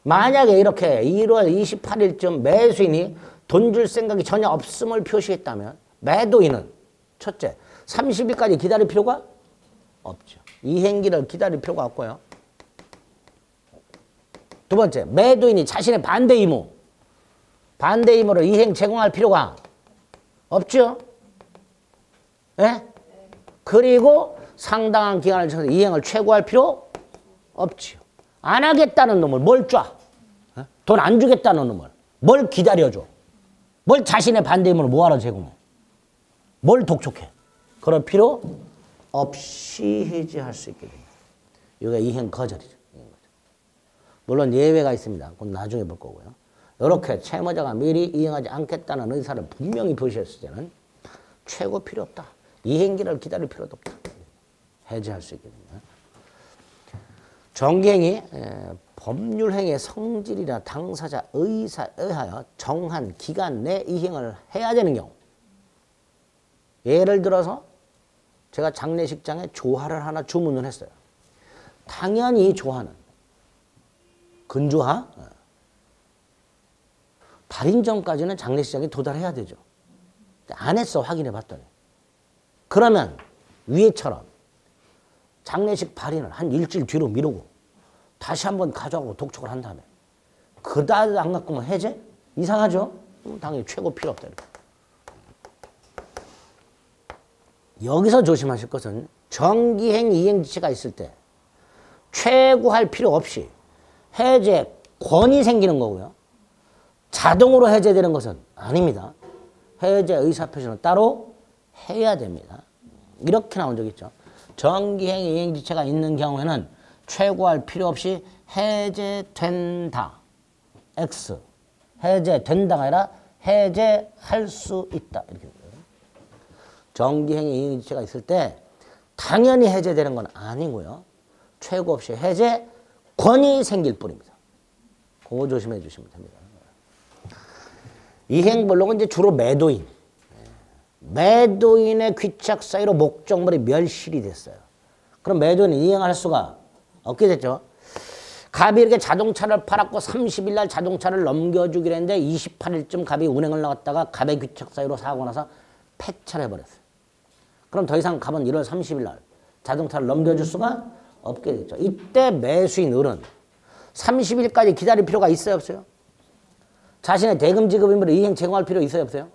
만약에 이렇게 1월 28일쯤 매수인이 돈 줄 생각이 전혀 없음을 표시했다면 매도인은 첫째, 30일까지 기다릴 필요가 없죠. 이행기를 기다릴 필요가 없고요. 두 번째, 매도인이 자신의 반대 의무로 이행 제공할 필요가 없죠. 예? 그리고 상당한 기간을 정해서 이행을 최고할 필요 없지요. 안 하겠다는 놈을 뭘 쫙? 돈 안 주겠다는 놈을 뭘 기다려줘? 뭘 자신의 반대 의무를 뭐하러 제공해? 뭘 독촉해? 그럴 필요 없이 해지할 수 있게 됩니다. 이게 이행 거절이죠. 물론 예외가 있습니다. 그건 나중에 볼 거고요. 이렇게 채무자가 미리 이행하지 않겠다는 의사를 분명히 표시했을 때는 최고 필요 없다. 이행기를 기다릴 필요도 없다. 해제할 수 있게 됩니다. 정기행위, 법률행위의 성질이나 당사자 의사에 의하여 정한 기간 내 이행을 해야 되는 경우. 예를 들어서 제가 장례식장에 조화를 하나 주문을 했어요. 당연히 이 조화는 근조화, 발인 전까지는 장례식장에 도달해야 되죠. 안 했어, 확인해 봤더니. 그러면 위에처럼 장례식 발인을 한 일주일 뒤로 미루고 다시 한번 가져가고 독촉을 한 다음에 그다지 안 갖고 뭐 해제? 이상하죠? 당연히 최고 필요 없다. 이렇게. 여기서 조심하실 것은 정기행 이행지체가 있을 때 최고할 필요 없이 해제 권이 생기는 거고요. 자동으로 해제되는 것은 아닙니다. 해제 의사표시는 따로 해야 됩니다. 이렇게 나온 적 있죠. 정기행 이행지체가 있는 경우에는 최고할 필요 없이 해제된다. X. 해제된다가 아니라 해제할 수 있다. 이렇게 돼요. 정기행 이행지체가 있을 때 당연히 해제되는 건 아니고요. 최고 없이 해제 권이 생길 뿐입니다. 그거 조심해 주시면 됩니다. 이행불능은 이제 주로 매도인. 매도인의 귀착 사유로 목적물이 멸실이 됐어요. 그럼 매도인이 이행할 수가 없게 됐죠. 갑이 이렇게 자동차를 팔았고 30일 날 자동차를 넘겨주기로 했는데 28일쯤 갑이 운행을 나갔다가 갑의 귀착 사유로 사고 나서 폐차를 해버렸어요. 그럼 더 이상 갑은 1월 30일 날 자동차를 넘겨줄 수가 없게 됐죠. 이때 매수인 을은 30일까지 기다릴 필요가 있어요, 없어요? 자신의 대금 지급 의무를 이행 제공할 필요 있어요, 없어요?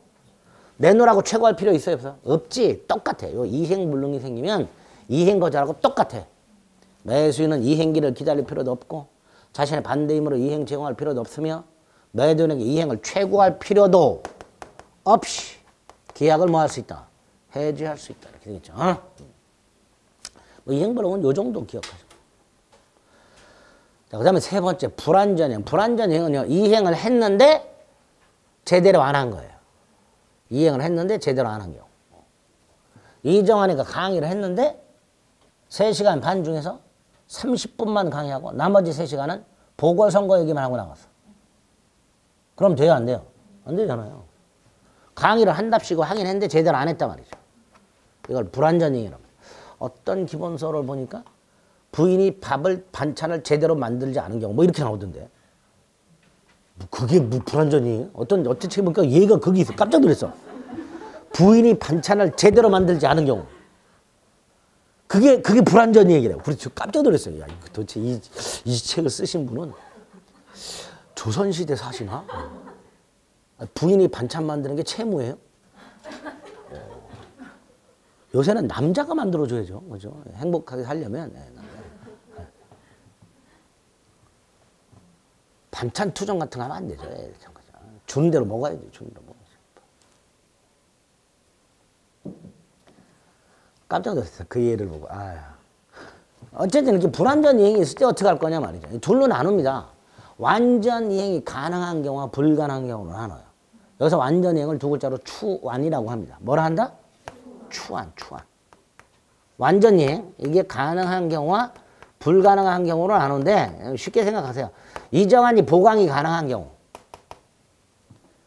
내놓으라고 최고할 필요 있어요, 없어요? 없지. 똑같아. 요 이행불능이 생기면 이행거절하고 똑같아. 매수인은 이행기를 기다릴 필요도 없고 자신의 반대 의무를 이행 제공할 필요도 없으며 매도인에게 이행을 최고할 필요도 없이 계약을 뭐 할 수 있다? 해지할 수 있다. 이렇게 되겠죠. 뭐 이행불능은 요 정도 기억하시고. 자, 그 다음에 세 번째, 불완전이행. 불완전이행은요, 이행을 했는데 제대로 안 한 거예요. 이행을 했는데 제대로 안 한 경우. 이정환이가 강의를 했는데 3시간 반 중에서 30분만 강의하고 나머지 3시간은 보궐선거 얘기만 하고 나갔어. 그럼 돼요, 안 돼요? 안 되잖아요. 강의를 한답시고 하긴 했는데 제대로 안 했단 말이죠. 이걸 불완전이행이라고 합니다. 어떤 기본서를 보니까 부인이 반찬을 제대로 만들지 않은 경우 뭐 이렇게 나오던데. 그게 뭐 불완전이에요? 어떤 책에 보니까 얘가 거기 있어. 깜짝 놀랐어. 부인이 반찬을 제대로 만들지 않은 경우. 그게 불완전 얘기래요. 그렇죠. 깜짝 놀랐어요. 야, 도대체 이 책을 쓰신 분은 조선시대 사시나? 부인이 반찬 만드는 게 채무예요? 요새는 남자가 만들어줘야죠. 그죠? 행복하게 살려면. 반찬 투정 같은 거 하면 안 되죠. 주는 대로 먹어야지. 주는 대로 먹어야지. 깜짝 놀랐어요. 그 예를 보고. 어쨌든 이렇게 불완전 이행이 있을 때 어떻게 할 거냐 말이죠. 둘로 나눕니다. 완전 이행이 가능한 경우와 불가능한 경우로 나눠요. 여기서 완전 이행을 두 글자로 추완이라고 합니다. 뭐라 한다? 추완. 완전 이행, 이게 가능한 경우와 불가능한 경우로 나누는데 쉽게 생각하세요. 이정환이 보강이 가능한 경우.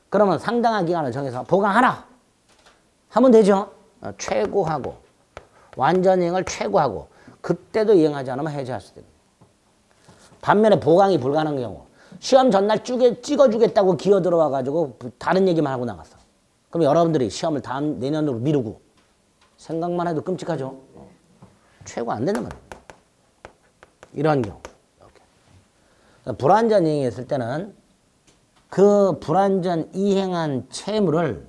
그러면 상당한 기간을 정해서 보강하라 하면 되죠. 최고하고 완전 이행을 최고하고 그때도 이행하지 않으면 해제할 수 됩니다. 반면에 보강이 불가능한 경우 시험 전날 찍어주겠다고 기어 들어와 가지고 다른 얘기만 하고 나갔어. 그럼 여러분들이 시험을 다음 내년으로 미루고 생각만 해도 끔찍하죠. 최고 안 된단 말이에요. 이런 경우. 이렇게. 불완전 이행했을 때는 그 불완전 이행한 채무를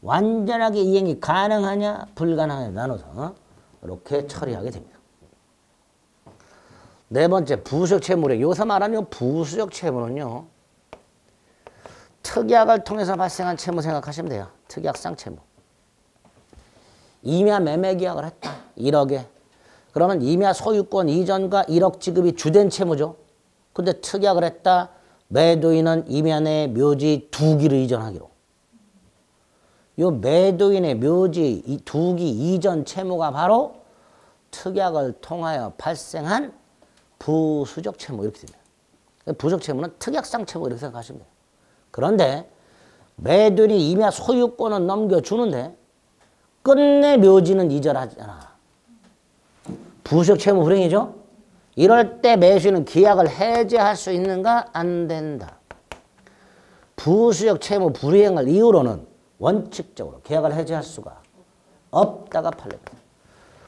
완전하게 이행이 가능하냐 불가능하냐 나눠서 이렇게 처리하게 됩니다. 네 번째, 부수적 채무래. 여기서 말하는 부수적 채무는요, 특약을 통해서 발생한 채무 생각하시면 돼요. 특약상 채무. 임야 매매 계약을 했다. 1억에. 그러면 임야 소유권 이전과 1억 지급이 주된 채무죠. 근데 특약을 했다. 매도인은 이면에 묘지 두기를 이전하기로. 요 매도인의 묘지 이 두기 이전 채무가 바로 특약을 통하여 발생한 부수적 채무 이렇게 됩니다. 부수적 채무는 특약상 채무 이렇게 생각하시면 돼요. 그런데 매도인이 임야 소유권은 넘겨주는데 끝내 묘지는 이전하지 않아. 부수적 채무 불이행이죠. 이럴 때 매수인은 계약을 해제할 수 있는가? 안 된다. 부수적 채무 불이행을 이유로는 원칙적으로 계약을 해제할 수가 없다가 판례입니다.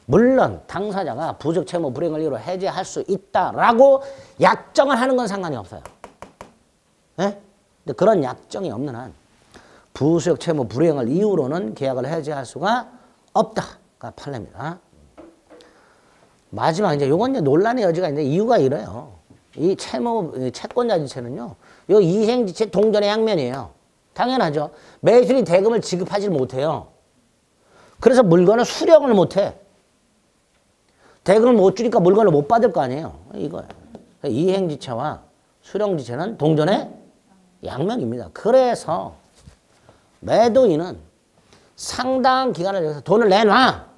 물론 당사자가 부수적 채무 불이행을 이유로 해제할 수 있다라고 약정을 하는 건 상관이 없어요. 네? 근데 그런 약정이 없는 한 부수적 채무 불이행을 이유로는 계약을 해제할 수가 없다가 판례입니다. 마지막 이제 요건 이제 논란의 여지가 있는데 이유가 이래요. 이 채권자 지체는요. 요 이행지체 동전의 양면이에요. 당연하죠. 매수인이 대금을 지급하지 못해요. 그래서 물건을 수령을 못해. 대금을 못 주니까 물건을 못 받을 거 아니에요. 이거예요. 이행지체와 수령지체는 동전의 양면입니다. 그래서 매도인은 상당한 기간을 위해서 돈을 내놔.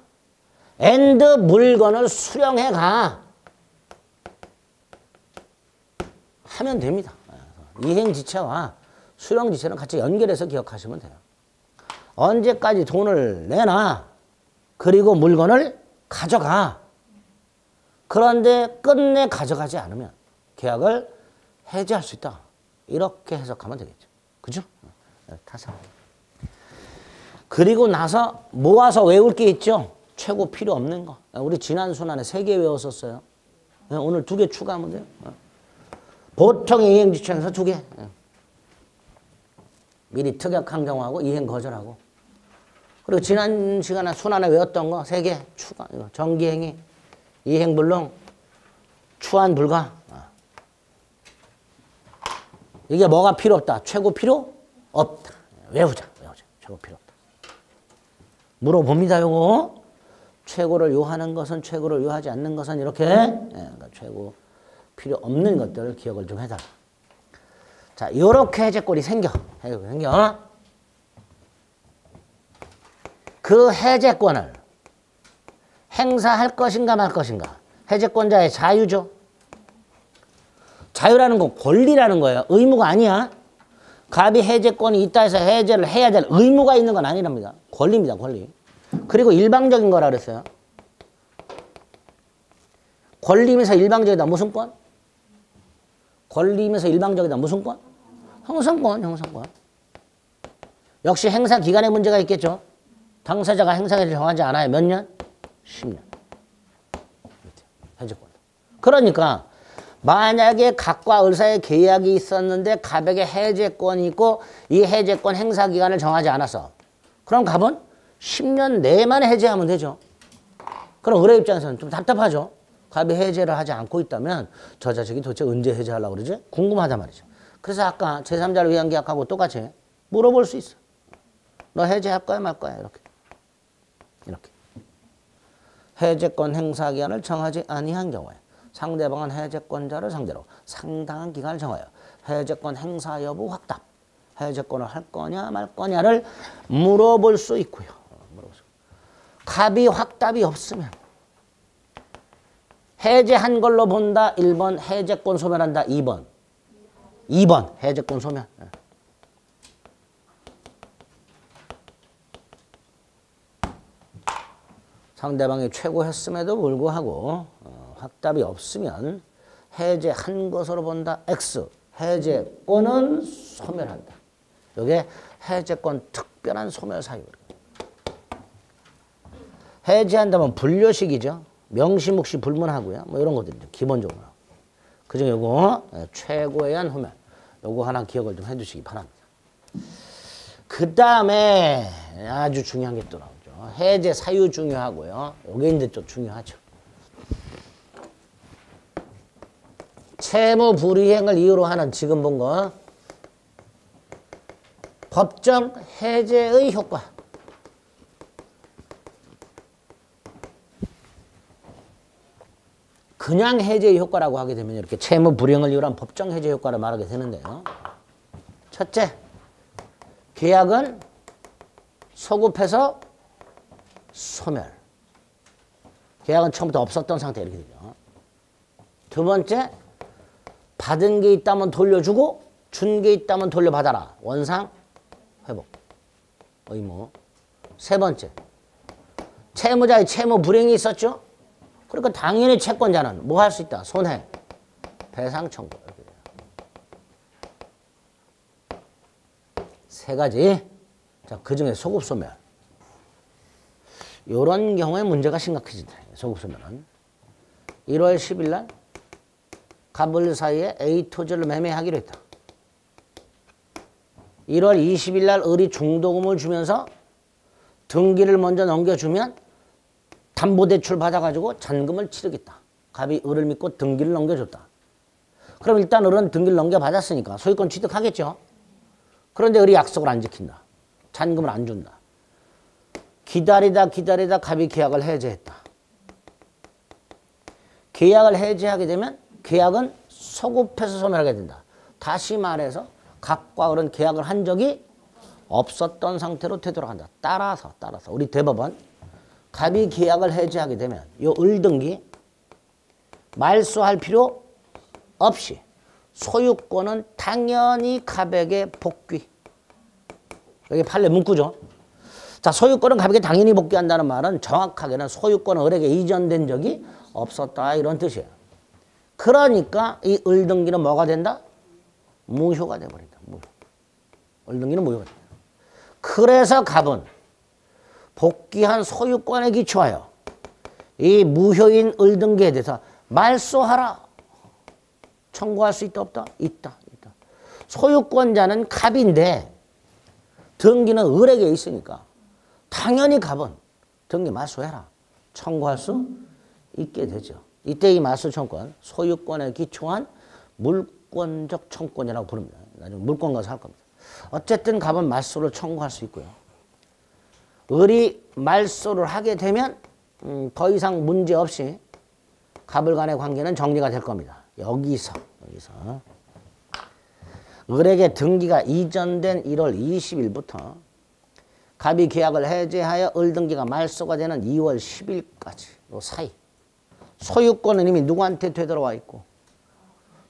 앤드 물건을 수령해 가. 하면 됩니다. 이행지체와 수령지체는 같이 연결해서 기억하시면 돼요. 언제까지 돈을 내놔. 그리고 물건을 가져가. 그런데 끝내 가져가지 않으면 계약을 해지할 수 있다. 이렇게 해석하면 되겠죠. 그죠? 타사. 그리고 나서 모아서 외울 게 있죠. 최고 필요 없는 거. 우리 지난 순환에 3개 외웠었어요. 오늘 2개 추가하면 돼요. 보통 이행지체에서 2개. 미리 특약 항정하고 이행 거절하고. 그리고 지난 시간에 순환에 외웠던 거 3개 추가. 정기행위, 이행불능, 추한 불가. 이게 뭐가 필요 없다? 최고 필요 없다. 외우자. 최고 필요 없다. 물어봅니다. 요거. 최고를 요하는 것은 최고를 요하지 않는 것은 이렇게 그러니까 최고 필요 없는 것들을 기억을 좀 해달라. 자, 요렇게 해제권이 생겨. 그 해제권을 행사할 것인가 말 것인가. 해제권자의 자유죠. 자유라는 건 권리라는 거예요. 의무가 아니야. 갑이 해제권이 있다 해서 해제를 해야 될 의무가 있는 건 아니랍니다. 권리입니다. 권리. 그리고 일방적인 거라 그랬어요. 권리면서 일방적이다. 무슨 권? 권리면서 일방적이다. 무슨 권? 형성권. 역시 행사 기간에 문제가 있겠죠. 당사자가 행사를 정하지 않아요. 몇 년? 10년. 해제권. 그러니까 만약에 갑과 을사의 계약이 있었는데 갑에게 해제권이 있고 이 해제권 행사 기간을 정하지 않았어. 그럼 갑은 10년 내만 해제하면 되죠. 그럼 을의 입장에서는 좀 답답하죠. 갑이 해제를 하지 않고 있다면 저 자식이 도대체 언제 해제하려고 그러지? 궁금하단 말이죠. 그래서 아까 제3자를 위한 계약하고 똑같이 물어볼 수 있어. 너 해제할 거야 말 거야? 이렇게. 해제권 행사 기간을 정하지 아니한 경우에 상대방은 해제권자를 상대로 상당한 기간을 정하여 해제권 행사 여부 확답, 해제권을 할 거냐 말 거냐를 물어볼 수 있고요. 갑이 확답이 없으면 해제한 걸로 본다. 1번 해제권 소멸한다. 2번 해제권 소멸. 상대방이 최고했음에도 불구하고 확답이 없으면 해제한 것으로 본다. X. 해제권은 소멸한다. 이게 해제권 특별한 소멸 사유. 해제한다면 분류식이죠. 명시묵시 불문하고요. 뭐 이런 것들이죠. 기본적으로. 그중에 요거 최고에 의한 후멸. 요거 하나 기억을 좀 해주시기 바랍니다. 그 다음에 아주 중요한 게 또 나오죠. 해제 사유 중요하고요. 요게 이제 또 중요하죠. 채무 불이행을 이유로 하는 지금 본 거 법정 해제의 효과. 그냥 해제 효과라고 하게 되면 이렇게 채무 불이행을 이유로 한 법정 해제 효과를 말하게 되는데요. 첫째, 계약은 소급해서 소멸. 계약은 처음부터 없었던 상태 이렇게 되죠. 두 번째, 받은 게 있다면 돌려주고 준 게 있다면 돌려받아라. 원상 회복. 의무. 세 번째, 채무자의 채무 불이행이 있었죠. 그러니까 당연히 채권자는 뭐 할 수 있다? 손해, 배상 청구. 세 가지. 자, 그중에 소급소멸. 이런 경우에 문제가 심각해진다. 소급소멸은 1월 10일 날 갑을 사이에 A 토지를 매매하기로 했다. 1월 20일 날 을이 중도금을 주면서 등기를 먼저 넘겨주면 담보대출 받아가지고 잔금을 치르겠다. 갑이 을을 믿고 등기를 넘겨줬다. 그럼 일단 을은 등기를 넘겨받았으니까 소유권 취득하겠죠. 그런데 을이 약속을 안 지킨다. 잔금을 안 준다. 기다리다 갑이 계약을 해제했다. 계약을 해제하게 되면 계약은 소급해서 소멸하게 된다. 다시 말해서 갑과 을은 계약을 한 적이 없었던 상태로 되돌아간다. 따라서 우리 대법원 갑이 계약을 해제하게 되면 이 을등기 말소할 필요 없이 소유권은 당연히 갑에게 복귀. 여기 판례 문구죠. 자, 소유권은 갑에게 당연히 복귀한다는 말은 정확하게는 소유권은 을에게 이전된 적이 없었다 이런 뜻이에요. 그러니까 이 을등기는 뭐가 된다? 무효가 돼버린다. 무효. 을등기는 무효가 된다. 그래서 갑은 복귀한 소유권에 기초하여 이 무효인 을등기에 대해서 말소하라. 청구할 수 있다 없다? 있다. 소유권자는 갑인데 등기는 을에게 있으니까 당연히 갑은 등기 말소해라. 청구할 수 있게 되죠. 이때 이 말소 청구권, 소유권에 기초한 물권적 청구권이라고 부릅니다. 나중에 물권 가서 할 겁니다. 어쨌든 갑은 말소를 청구할 수 있고요. 을이 말소를 하게 되면 더 이상 문제 없이 갑을 간의 관계는 정리가 될 겁니다. 여기서 을에게 등기가 이전된 1월 20일부터 갑이 계약을 해제하여 을등기가 말소가 되는 2월 10일까지 이 사이 소유권은 이미 누구한테 되돌아와 있고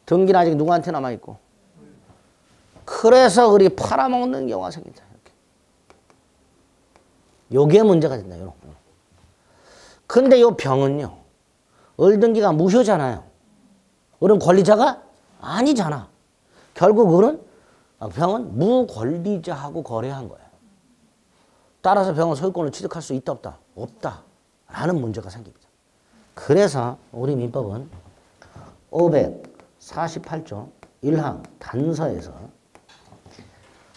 등기는 아직 누구한테 남아있고 그래서 을이 팔아먹는 경우가 생긴다. 요게 문제가 된다. 근데 요 병은요. 을등기가 무효잖아요. 을은 권리자가 아니잖아. 결국 을은 병은 무권리자하고 거래한 거예요. 따라서 병은 소유권을 취득할 수 있다 없다? 없다. 라는 문제가 생깁니다. 그래서 우리 민법은 548조 1항 단서에서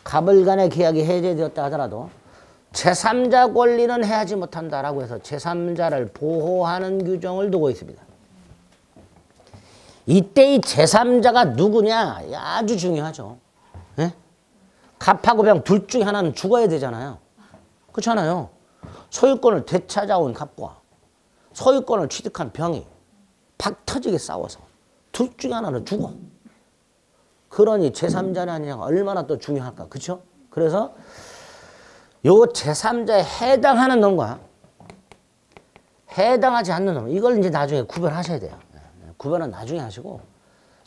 갑을 간의 계약이 해제되었다 하더라도 제3자 권리는 해하지 못한다라고 해서 제3자를 보호하는 규정을 두고 있습니다. 이때 이 제3자가 누구냐 아주 중요하죠. 예? 갑하고 병 둘 중에 하나는 죽어야 되잖아요. 그렇잖아요. 소유권을 되찾아온 갑과 소유권을 취득한 병이 박 터지게 싸워서 둘 중에 하나는 죽어. 그러니 제3자는 아니냐가 얼마나 또 중요할까. 그렇죠? 그래서 요 제3자에 해당하는 놈과 해당하지 않는 놈 이걸 이제 나중에 구별하셔야 돼요. 구별은 나중에 하시고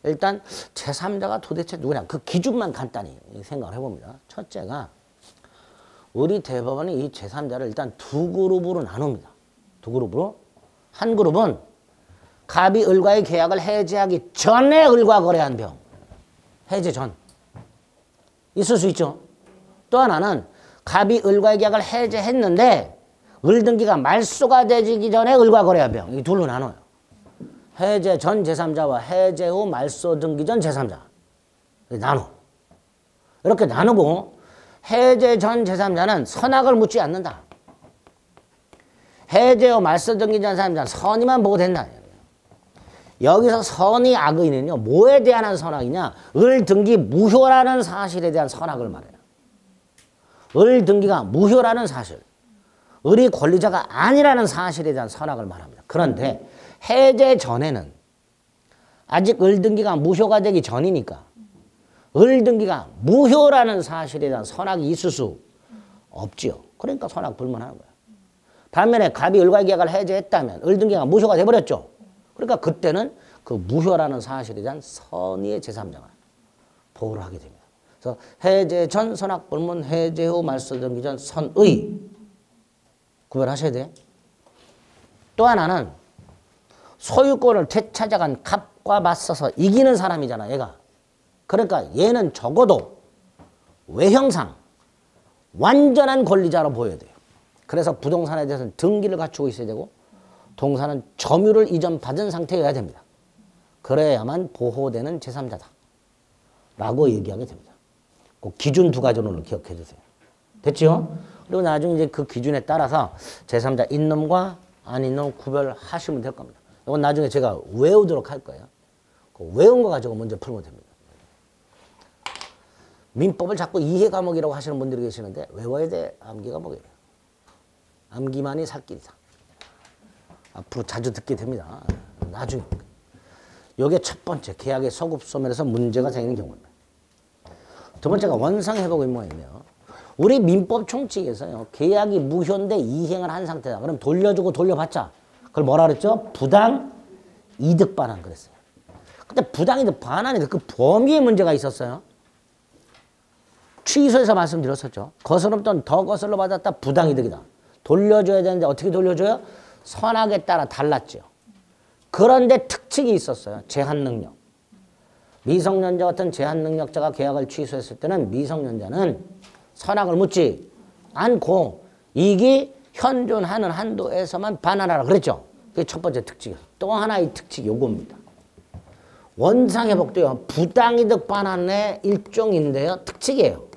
일단 제3자가 도대체 누구냐 그 기준만 간단히 생각을 해봅니다. 첫째가 우리 대법원이 이 제3자를 일단 두 그룹으로 나눕니다. 두 그룹으로 한 그룹은 갑이 을과의 계약을 해제하기 전에 을과 거래한 병 해제 전 있을 수 있죠. 또 하나는 갑이 을과의 계약을 해제했는데 을등기가 말소가 되기 전에 을과 거래한 병 이 둘로 나눠요. 해제 전 제3자와 해제 후 말소 등기 전 제3자 나눠. 이렇게 나누고 해제 전 제3자는 선악을 묻지 않는다. 해제 후 말소 등기 전 제3자는 선의만 보고 된다. 여기서 선의 악의는요. 뭐에 대한 선악이냐. 을 등기 무효라는 사실에 대한 선악을 말해요. 을 등기가 무효라는 사실. 을이 권리자가 아니라는 사실에 대한 선악을 말합니다. 그런데 해제 전에는 아직 을등기가 무효가 되기 전이니까 을등기가 무효라는 사실에 대한 선악이 있을 수 없지요. 그러니까 선악 불문하는 거예요. 반면에 갑이 을과의 계약을 해제했다면 을등기가 무효가 돼버렸죠. 그러니까 그때는 그 무효라는 사실에 대한 선의의 제3자가 보호를 하게 됩니다. 그래서 해제 전 선악 불문, 해제 후 말소등기 전 선의 구별하셔야 돼요. 또 하나는 소유권을 되찾아간 갑과 맞서서 이기는 사람이잖아, 얘가. 그러니까 얘는 적어도 외형상 완전한 권리자로 보여야 돼요. 그래서 부동산에 대해서는 등기를 갖추고 있어야 되고 동산은 점유를 이전받은 상태여야 됩니다. 그래야만 보호되는 제3자다 라고 얘기하게 됩니다. 그 기준 두 가지를 기억해 주세요. 됐죠? 그리고 나중에 이제 그 기준에 따라서 제3자 있놈과 아닌 놈 구별하시면 될 겁니다. 이건 나중에 제가 외우도록 할 거예요. 그 외운 거 가지고 문제 풀면 됩니다. 민법을 자꾸 이해 과목이라고 하시는 분들이 계시는데 외워야 돼. 암기 과목이에요. 암기만이 살 길이다. 앞으로 자주 듣게 됩니다. 나중에. 이게 첫 번째 계약의 소급 소멸에서 문제가 생기는 경우입니다. 두 번째가 원상회복 의무화이며 우리 민법 총칙에서요. 계약이 무효인데 이행을 한 상태다. 그럼 돌려주고 돌려받자. 그걸 뭐라 그랬죠? 부당 이득 반환 그랬어요. 근데 부당 이득 반환이 그 범위에 문제가 있었어요. 취소해서 말씀드렸었죠. 거스름 또는 더 거슬러 받았다 부당 이득이다. 돌려줘야 되는데 어떻게 돌려줘요? 선악에 따라 달랐죠. 그런데 특칙이 있었어요. 제한 능력. 미성년자 같은 제한 능력자가 계약을 취소했을 때는 미성년자는 선악을 묻지 않고 이익이 현존하는 한도에서만 반환하라 그랬죠. 그게 첫 번째 특칙이에요. 또 하나의 특칙이 요겁니다. 원상회복도요. 부당이득 반환의 일종인데요. 특칙이에요.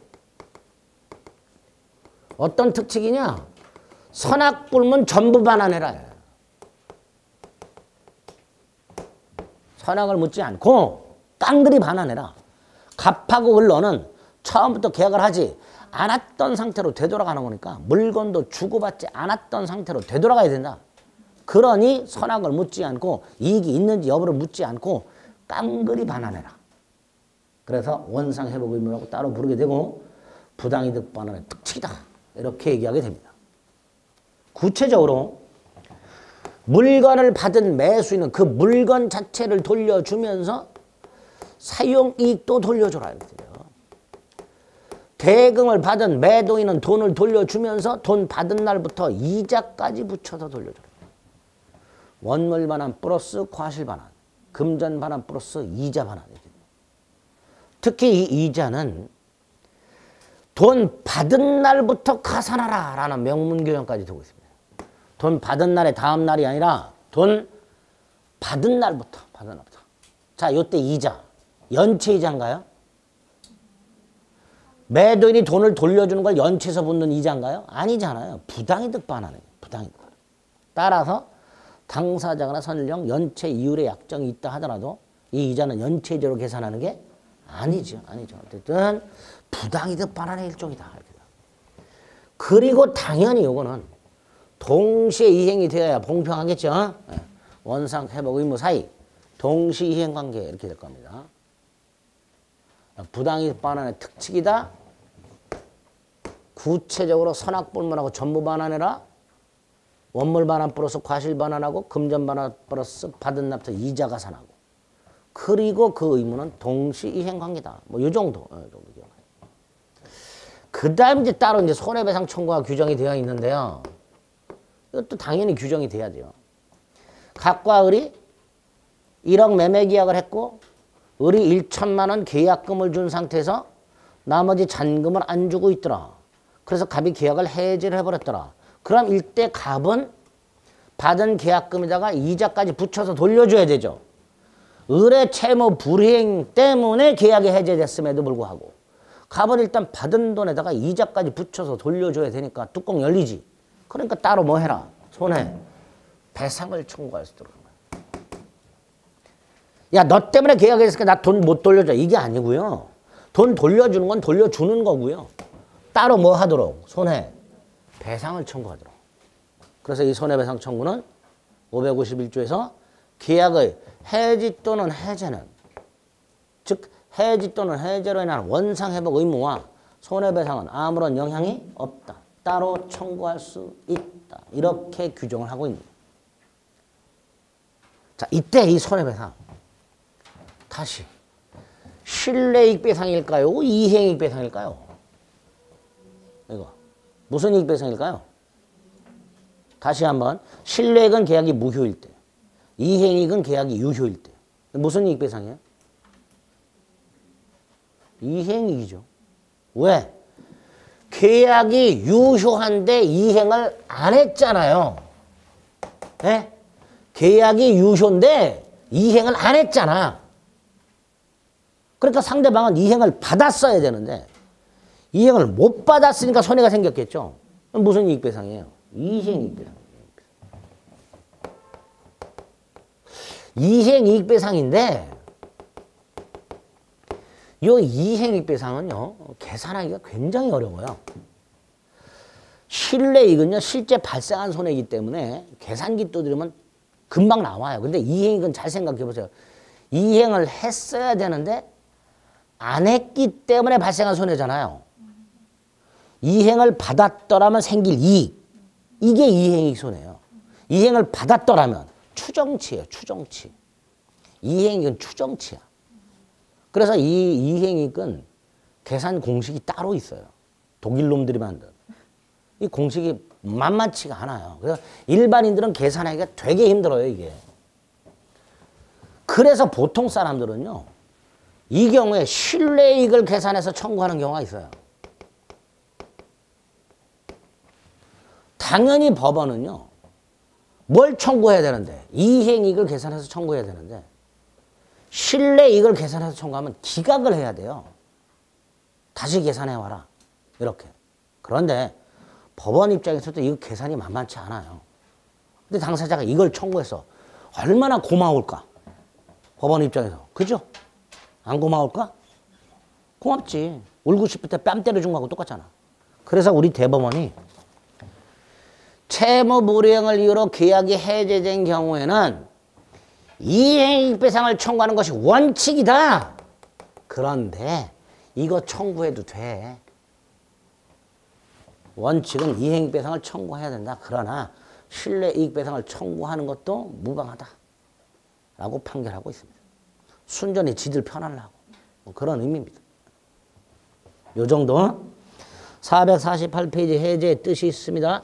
어떤 특칙이냐? 선악불문 전부 반환해라. 선악을 묻지 않고 깡그리 반환해라. 갑하고 을로는 처음부터 계약을 하지 않았던 상태로 되돌아가는 거니까 물건도 주고받지 않았던 상태로 되돌아가야 된다. 그러니 선악을 묻지 않고 이익이 있는지 여부를 묻지 않고 깡그리 반환해라. 그래서 원상회복 의무라고 따로 부르게 되고 부당이득 반환의 특칙이다. 이렇게 얘기하게 됩니다. 구체적으로 물건을 받은 매수인은 그 물건 자체를 돌려주면서 사용이익도 돌려줘라. 이렇게 돼요. 대금을 받은 매도인은 돈을 돌려주면서 돈 받은 날부터 이자까지 붙여서 돌려줘라. 원물 반환 플러스 과실 반환, 금전 반환 플러스 이자 반환. 특히 이 이자는 돈 받은 날부터 가산하라 라는 명문 교정까지 두고 있습니다. 돈 받은 날의 다음 날이 아니라 돈 받은 날부터. 자, 요때 이자. 연체 이자인가요? 매도인이 돈을 돌려주는 걸 연체해서 붙는 이자인가요? 아니잖아요. 부당이득 반환이에요. 부당이득. 따라서 당사자나 선령 연체 이율의 약정이 있다 하더라도 이 이자는 연체 이자로 계산하는 게 아니죠. 어쨌든 부당이득 반환의 일종이다. 그리고 당연히 요거는 동시에 이행이 되어야 공평하겠죠. 원상 회복 의무 사이 동시 이행 관계 이렇게 될 겁니다. 부당이득 반환의 특칙이다. 구체적으로 선악불문하고 전부 반환해라. 원물 반환 플러스 과실 반환하고 금전 반환 플러스 받은 납부터 이자 가산하고. 그리고 그 의무는 동시 이행 관계다. 뭐 이 정도. 그 다음 이제 따로 이제 손해배상 청구가 규정이 되어 있는데요. 이것도 당연히 규정이 돼야죠. 갑과 을이 1억 매매 계약을 했고 을이 1천만 원 계약금을 준 상태에서 나머지 잔금을 안 주고 있더라. 그래서 갑이 계약을 해지를 해버렸더라. 그럼 이때 갑은 받은 계약금에다가 이자까지 붙여서 돌려줘야 되죠. 을의 채무 불이행 때문에 계약이 해제됐음에도 불구하고 갑은 일단 받은 돈에다가 이자까지 붙여서 돌려줘야 되니까 뚜껑 열리지. 그러니까 따로 뭐 해라? 손해 배상을 청구할 수 있도록. 야, 너 때문에 계약했으니까 나 돈 못 돌려줘. 이게 아니고요. 돈 돌려주는 건 돌려주는 거고요. 따로 뭐 하도록? 손해 배상을 청구하도록. 그래서 이 손해배상 청구는 551조에서 계약의 해지 또는 해제는 즉 해지 또는 해제로 인한 원상회복 의무와 손해배상은 아무런 영향이 없다. 따로 청구할 수 있다. 이렇게 규정을 하고 있는 거예요. 자, 이때 이 손해배상 다시 실내이익배상일까요? 이행이익배상일까요? 이거 무슨 이익배상일까요? 다시 한번 실내이익은 계약이 무효일 때, 이행이익은 계약이 유효일 때. 무슨 이익배상이에요? 이행이익이죠. 왜? 계약이 유효한데 이행을 안 했잖아요. 네? 계약이 유효인데 이행을 안 했잖아. 그러니까 상대방은 이행을 받았어야 되는데 이행을 못 받았으니까 손해가 생겼겠죠. 무슨 이익배상이에요? 이행이익배상. 이행이익배상인데 이 이행이익배상은요 계산하기가 굉장히 어려워요. 실내이익은요 실제 발생한 손해이기 때문에 계산기 두드리면 금방 나와요. 근데 이행이익은 잘 생각해 보세요. 이행을 했어야 되는데 안 했기 때문에 발생한 손해잖아요. 이행을 받았더라면 생길 이익. 이게 이행이익 손해예요. 이행을 받았더라면 추정치예요. 추정치. 이행이익은 추정치야. 그래서 이 이행이익은 계산 공식이 따로 있어요. 독일 놈들이 만든. 이 공식이 만만치가 않아요. 그래서 일반인들은 계산하기가 되게 힘들어요, 이게. 그래서 보통 사람들은요, 이 경우에 실내이익을 계산해서 청구하는 경우가 있어요. 당연히 법원은요, 뭘 청구해야 되는데, 이행이익을 계산해서 청구해야 되는데, 실내이익을 계산해서 청구하면 기각을 해야 돼요. 다시 계산해와라. 이렇게. 그런데 법원 입장에서도 이거 계산이 만만치 않아요. 근데 당사자가 이걸 청구해서 얼마나 고마울까? 법원 입장에서. 그죠? 안 고마울까? 고맙지. 울고 싶을 때 뺨 때려준 거하고 똑같잖아. 그래서 우리 대법원이 채무 불이행을 이유로 계약이 해제된 경우에는 이행이익배상을 청구하는 것이 원칙이다. 그런데 이거 청구해도 돼. 원칙은 이행이익배상을 청구해야 된다. 그러나 실내이익배상을 청구하는 것도 무방하다. 라고 판결하고 있습니다. 순전히 지들 편하려고. 뭐 그런 의미입니다. 요 정도 448페이지 해제의 뜻이 있습니다.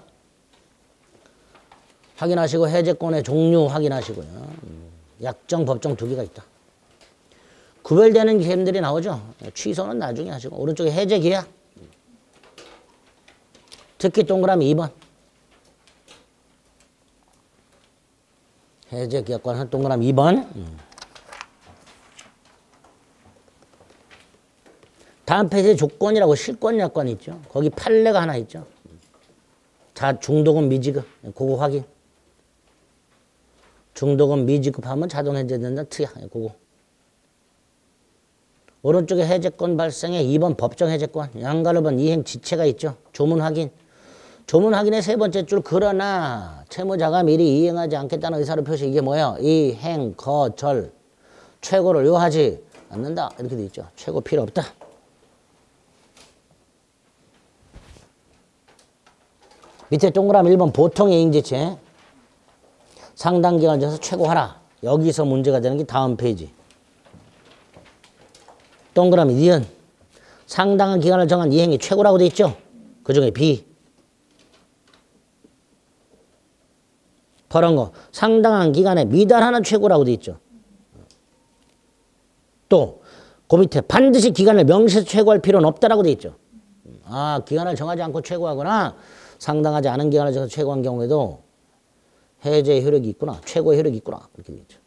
확인하시고 해제권의 종류 확인하시고요. 약정, 법정 두 개가 있다. 구별되는 개념들이 나오죠. 취소는 나중에 하시고 오른쪽에 해제 계약. 특히 동그라미 2번. 해제 계약권 동그라미 2번. 다음 페이지에 조건이라고 실권 약관이 있죠. 거기 판례가 하나 있죠. 자, 중도금 미지급. 그거 확인. 중도금 미지급하면 자동 해제된다. 특약. 그거. 오른쪽에 해제권 발생에 2번 법정 해제권. 양가로번 이행 지체가 있죠. 조문 확인. 조문 확인의 세 번째 줄 그러나 채무자가 미리 이행하지 않겠다는 의사를 표시. 이게 뭐예요? 이행, 거절, 최고를 요하지 않는다. 이렇게 돼 있죠. 최고 필요 없다. 밑에 동그라미 1번 보통의 이행지체. 상당 기간을 정해서 최고하라. 여기서 문제가 되는 게 다음 페이지. 동그라미 니은. 상당한 기간을 정한 이행이 최고라고 돼 있죠. 그 중에 B. 파란 거. 상당한 기간에 미달하는 최고라고 돼 있죠. 또 그 밑에 반드시 기간을 명시해서 최고할 필요는 없다라고 돼 있죠. 아, 기간을 정하지 않고 최고하거나 상당하지 않은 기간을 정해서 최고한 경우에도 해제의 효력이 있구나. 최고의 효력이 있구나. 이렇게 돼 있죠.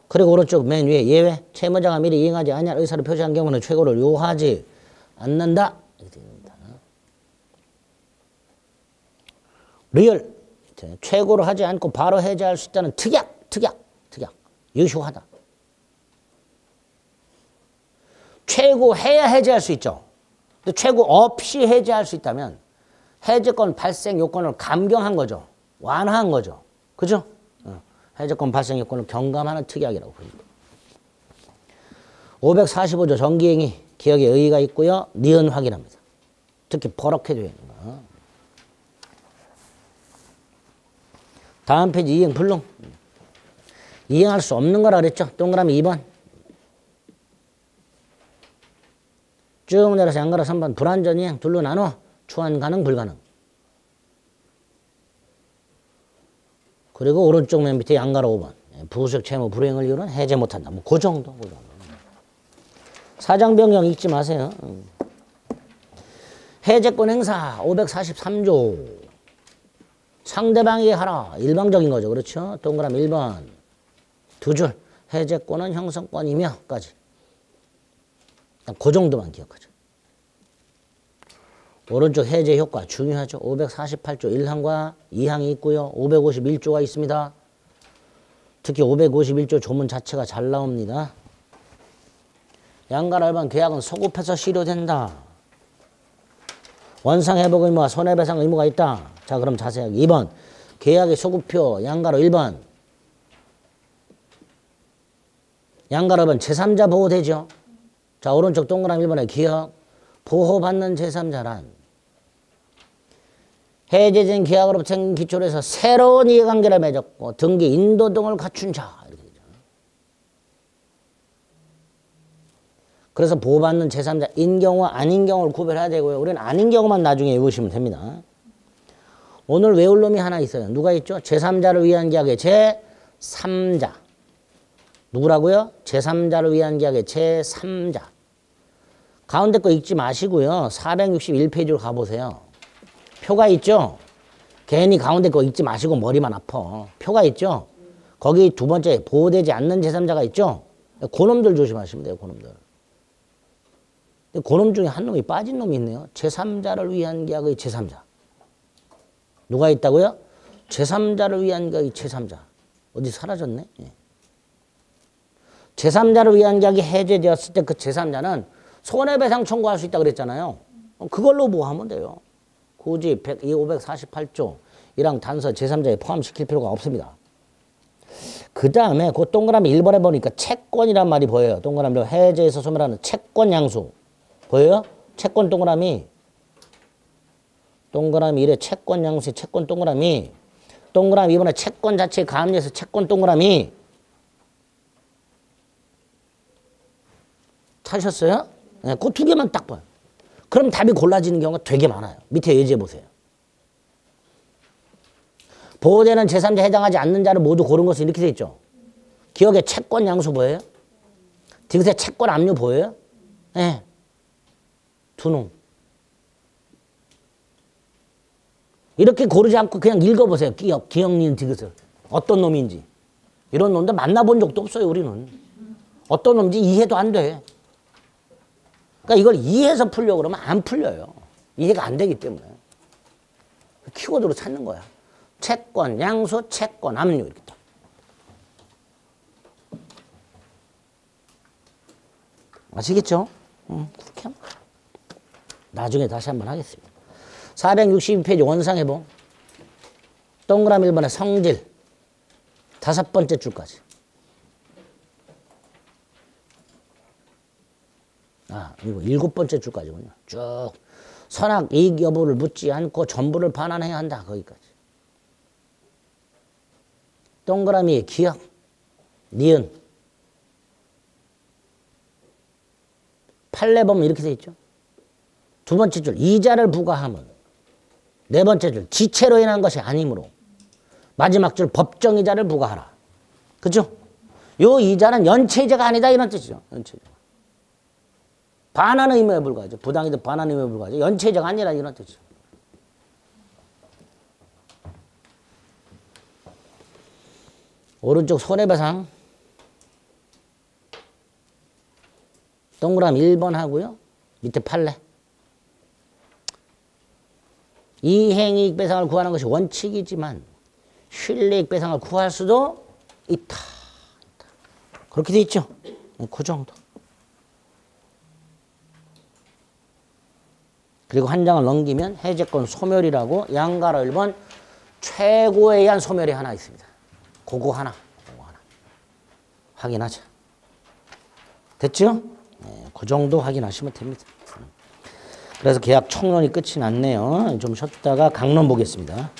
그리고 오른쪽 맨 위에 예외. 채무자가 미리 이행하지 않을 의사를 표시한 경우는 최고를 요하지 않는다. 이렇게 됩니다. 리얼. 최고로 하지 않고 바로 해제할 수 있다는 특약. 유효하다. 최고해야 해제할 수 있죠. 근데 최고 없이 해제할 수 있다면 해제권 발생 요건을 감경한 거죠. 완화한 거죠. 그죠? 해제권 발생 요건을 경감하는 특약이라고 부릅니다. 545조 정기행위 기억에 의의가 있고요. 니은 확인합니다. 특히 버럭해 줘야 되는 거. 다음 페이지 이행 불능. 이행할 수 없는 거라 그랬죠. 동그라미 2번. 쭉 내려서 양가로 3번 불완전 이행 둘로 나눠 추한 가능 불가능. 그리고 오른쪽 맨 밑에 양가로 5번 부수적 채무 불이행을 이유는 해제 못한다. 뭐 그 정도. 사장 변경 잊지 마세요. 해제권 행사 543조 상대방에게 하라. 일방적인 거죠. 그렇죠? 동그라미 1번 두 줄 해제권은 형성권이며까지. 그 정도만 기억하죠. 오른쪽 해제 효과 중요하죠. 548조 1항과 2항이 있고요. 551조가 있습니다. 특히 551조 조문 자체가 잘 나옵니다. 양가 알반 계약은 소급해서 실효된다. 원상회복 의무와 손해배상 의무가 있다. 자, 그럼 자세하게 2번 계약의 소급표 양가로 1번 양가로 1번 제3자 보호되죠. 자, 오른쪽 동그라미 1번에 기억 보호받는 제3자란 해제된 계약으로부터 기초로 해서 새로운 이해관계를 맺었고 등기 인도 등을 갖춘 자. 이렇게 되죠. 그래서 보호받는 제3자인 경우와 아닌 경우를 구별해야 되고요. 우리는 아닌 경우만 나중에 외우시면 됩니다. 오늘 외울 놈이 하나 있어요. 누가 있죠? 제3자를 위한 계약의 제3자. 누구라고요? 제3자를 위한 계약의 제3자. 가운데 거 읽지 마시고요. 461페이지로 가보세요. 표가 있죠? 괜히 가운데 거 읽지 마시고 머리만 아파. 표가 있죠? 거기 두 번째 보호되지 않는 제3자가 있죠? 그놈들 조심하시면 돼요. 그놈들. 그놈 중에 한 놈이 빠진 놈이 있네요. 제3자를 위한 계약의 제3자. 누가 있다고요? 제3자를 위한 계약의 제3자. 어디 사라졌네? 예. 제3자를 위한 계약이 해제되었을 때 그 제3자는 손해배상 청구할 수 있다고 그랬잖아요. 그걸로 뭐 하면 돼요. 굳이 548조 1항 단서 제3자에 포함시킬 필요가 없습니다. 그 다음에 그 동그라미 1번에 보니까 채권이란 말이 보여요. 동그라미로 해제에서 소멸하는 채권 양수. 보여요? 채권 동그라미. 동그라미 1에 채권 양수의 채권 동그라미. 동그라미 2번에 채권 자체에 가압류해서 채권 동그라미. 찾으셨어요? 네, 그 두 개만 딱 봐요. 그럼 답이 골라지는 경우가 되게 많아요. 밑에 예제 보세요. 보호되는 제3자 해당하지 않는 자를 모두 고른 것은 이렇게 돼 있죠. 기억에 채권 양수 보여요? 디귿에 채권 압류 보여요? 네. 두 놈. 이렇게 고르지 않고 그냥 읽어보세요. 기억니은 디귿을. 어떤 놈인지. 이런 놈들 만나본 적도 없어요. 우리는. 어떤 놈인지 이해도 안 돼. 그러니까 이걸 이해해서 풀려고 그러면 안 풀려요. 이해가 안 되기 때문에. 키워드로 찾는 거야. 채권, 양수, 채권, 압류 이렇게 딱. 아시겠죠? 그렇게 하면. 나중에 다시 한번 하겠습니다. 462페이지 원상회복. 동그라미 1번에 성질. 5번째 줄까지. 이거 7번째 줄까지군요. 쭉 선악 이익 여부를 묻지 않고 전부를 반환해야 한다. 거기까지. 동그라미에 기억, 니은. 판례 보면 이렇게 돼 있죠. 두 번째 줄 이자를 부과함은 네 번째 줄 지체로 인한 것이 아니므로 마지막 줄 법정이자를 부과하라. 그죠? 요 이자는 연체이자가 아니다 이런 뜻이죠. 연체이자. 반환 의무에 불과하죠. 부당이든 반환 의무에 불과하죠. 연체이자가 아니라 이런 뜻이죠. 오른쪽 손해배상 동그라미 1번 하고요. 밑에 판례. 이행이익 배상을 구하는 것이 원칙이지만 실리익 배상을 구할 수도 있다. 그렇게 돼 있죠. 그 정도. 그리고 한 장을 넘기면 해제권 소멸이라고 양가로 1번 최고에 의한 소멸이 하나 있습니다. 그거 하나 확인하자. 됐죠? 네, 그 정도 확인하시면 됩니다. 그래서 계약 총론이 끝이 났네요. 좀 쉬었다가 강론 보겠습니다.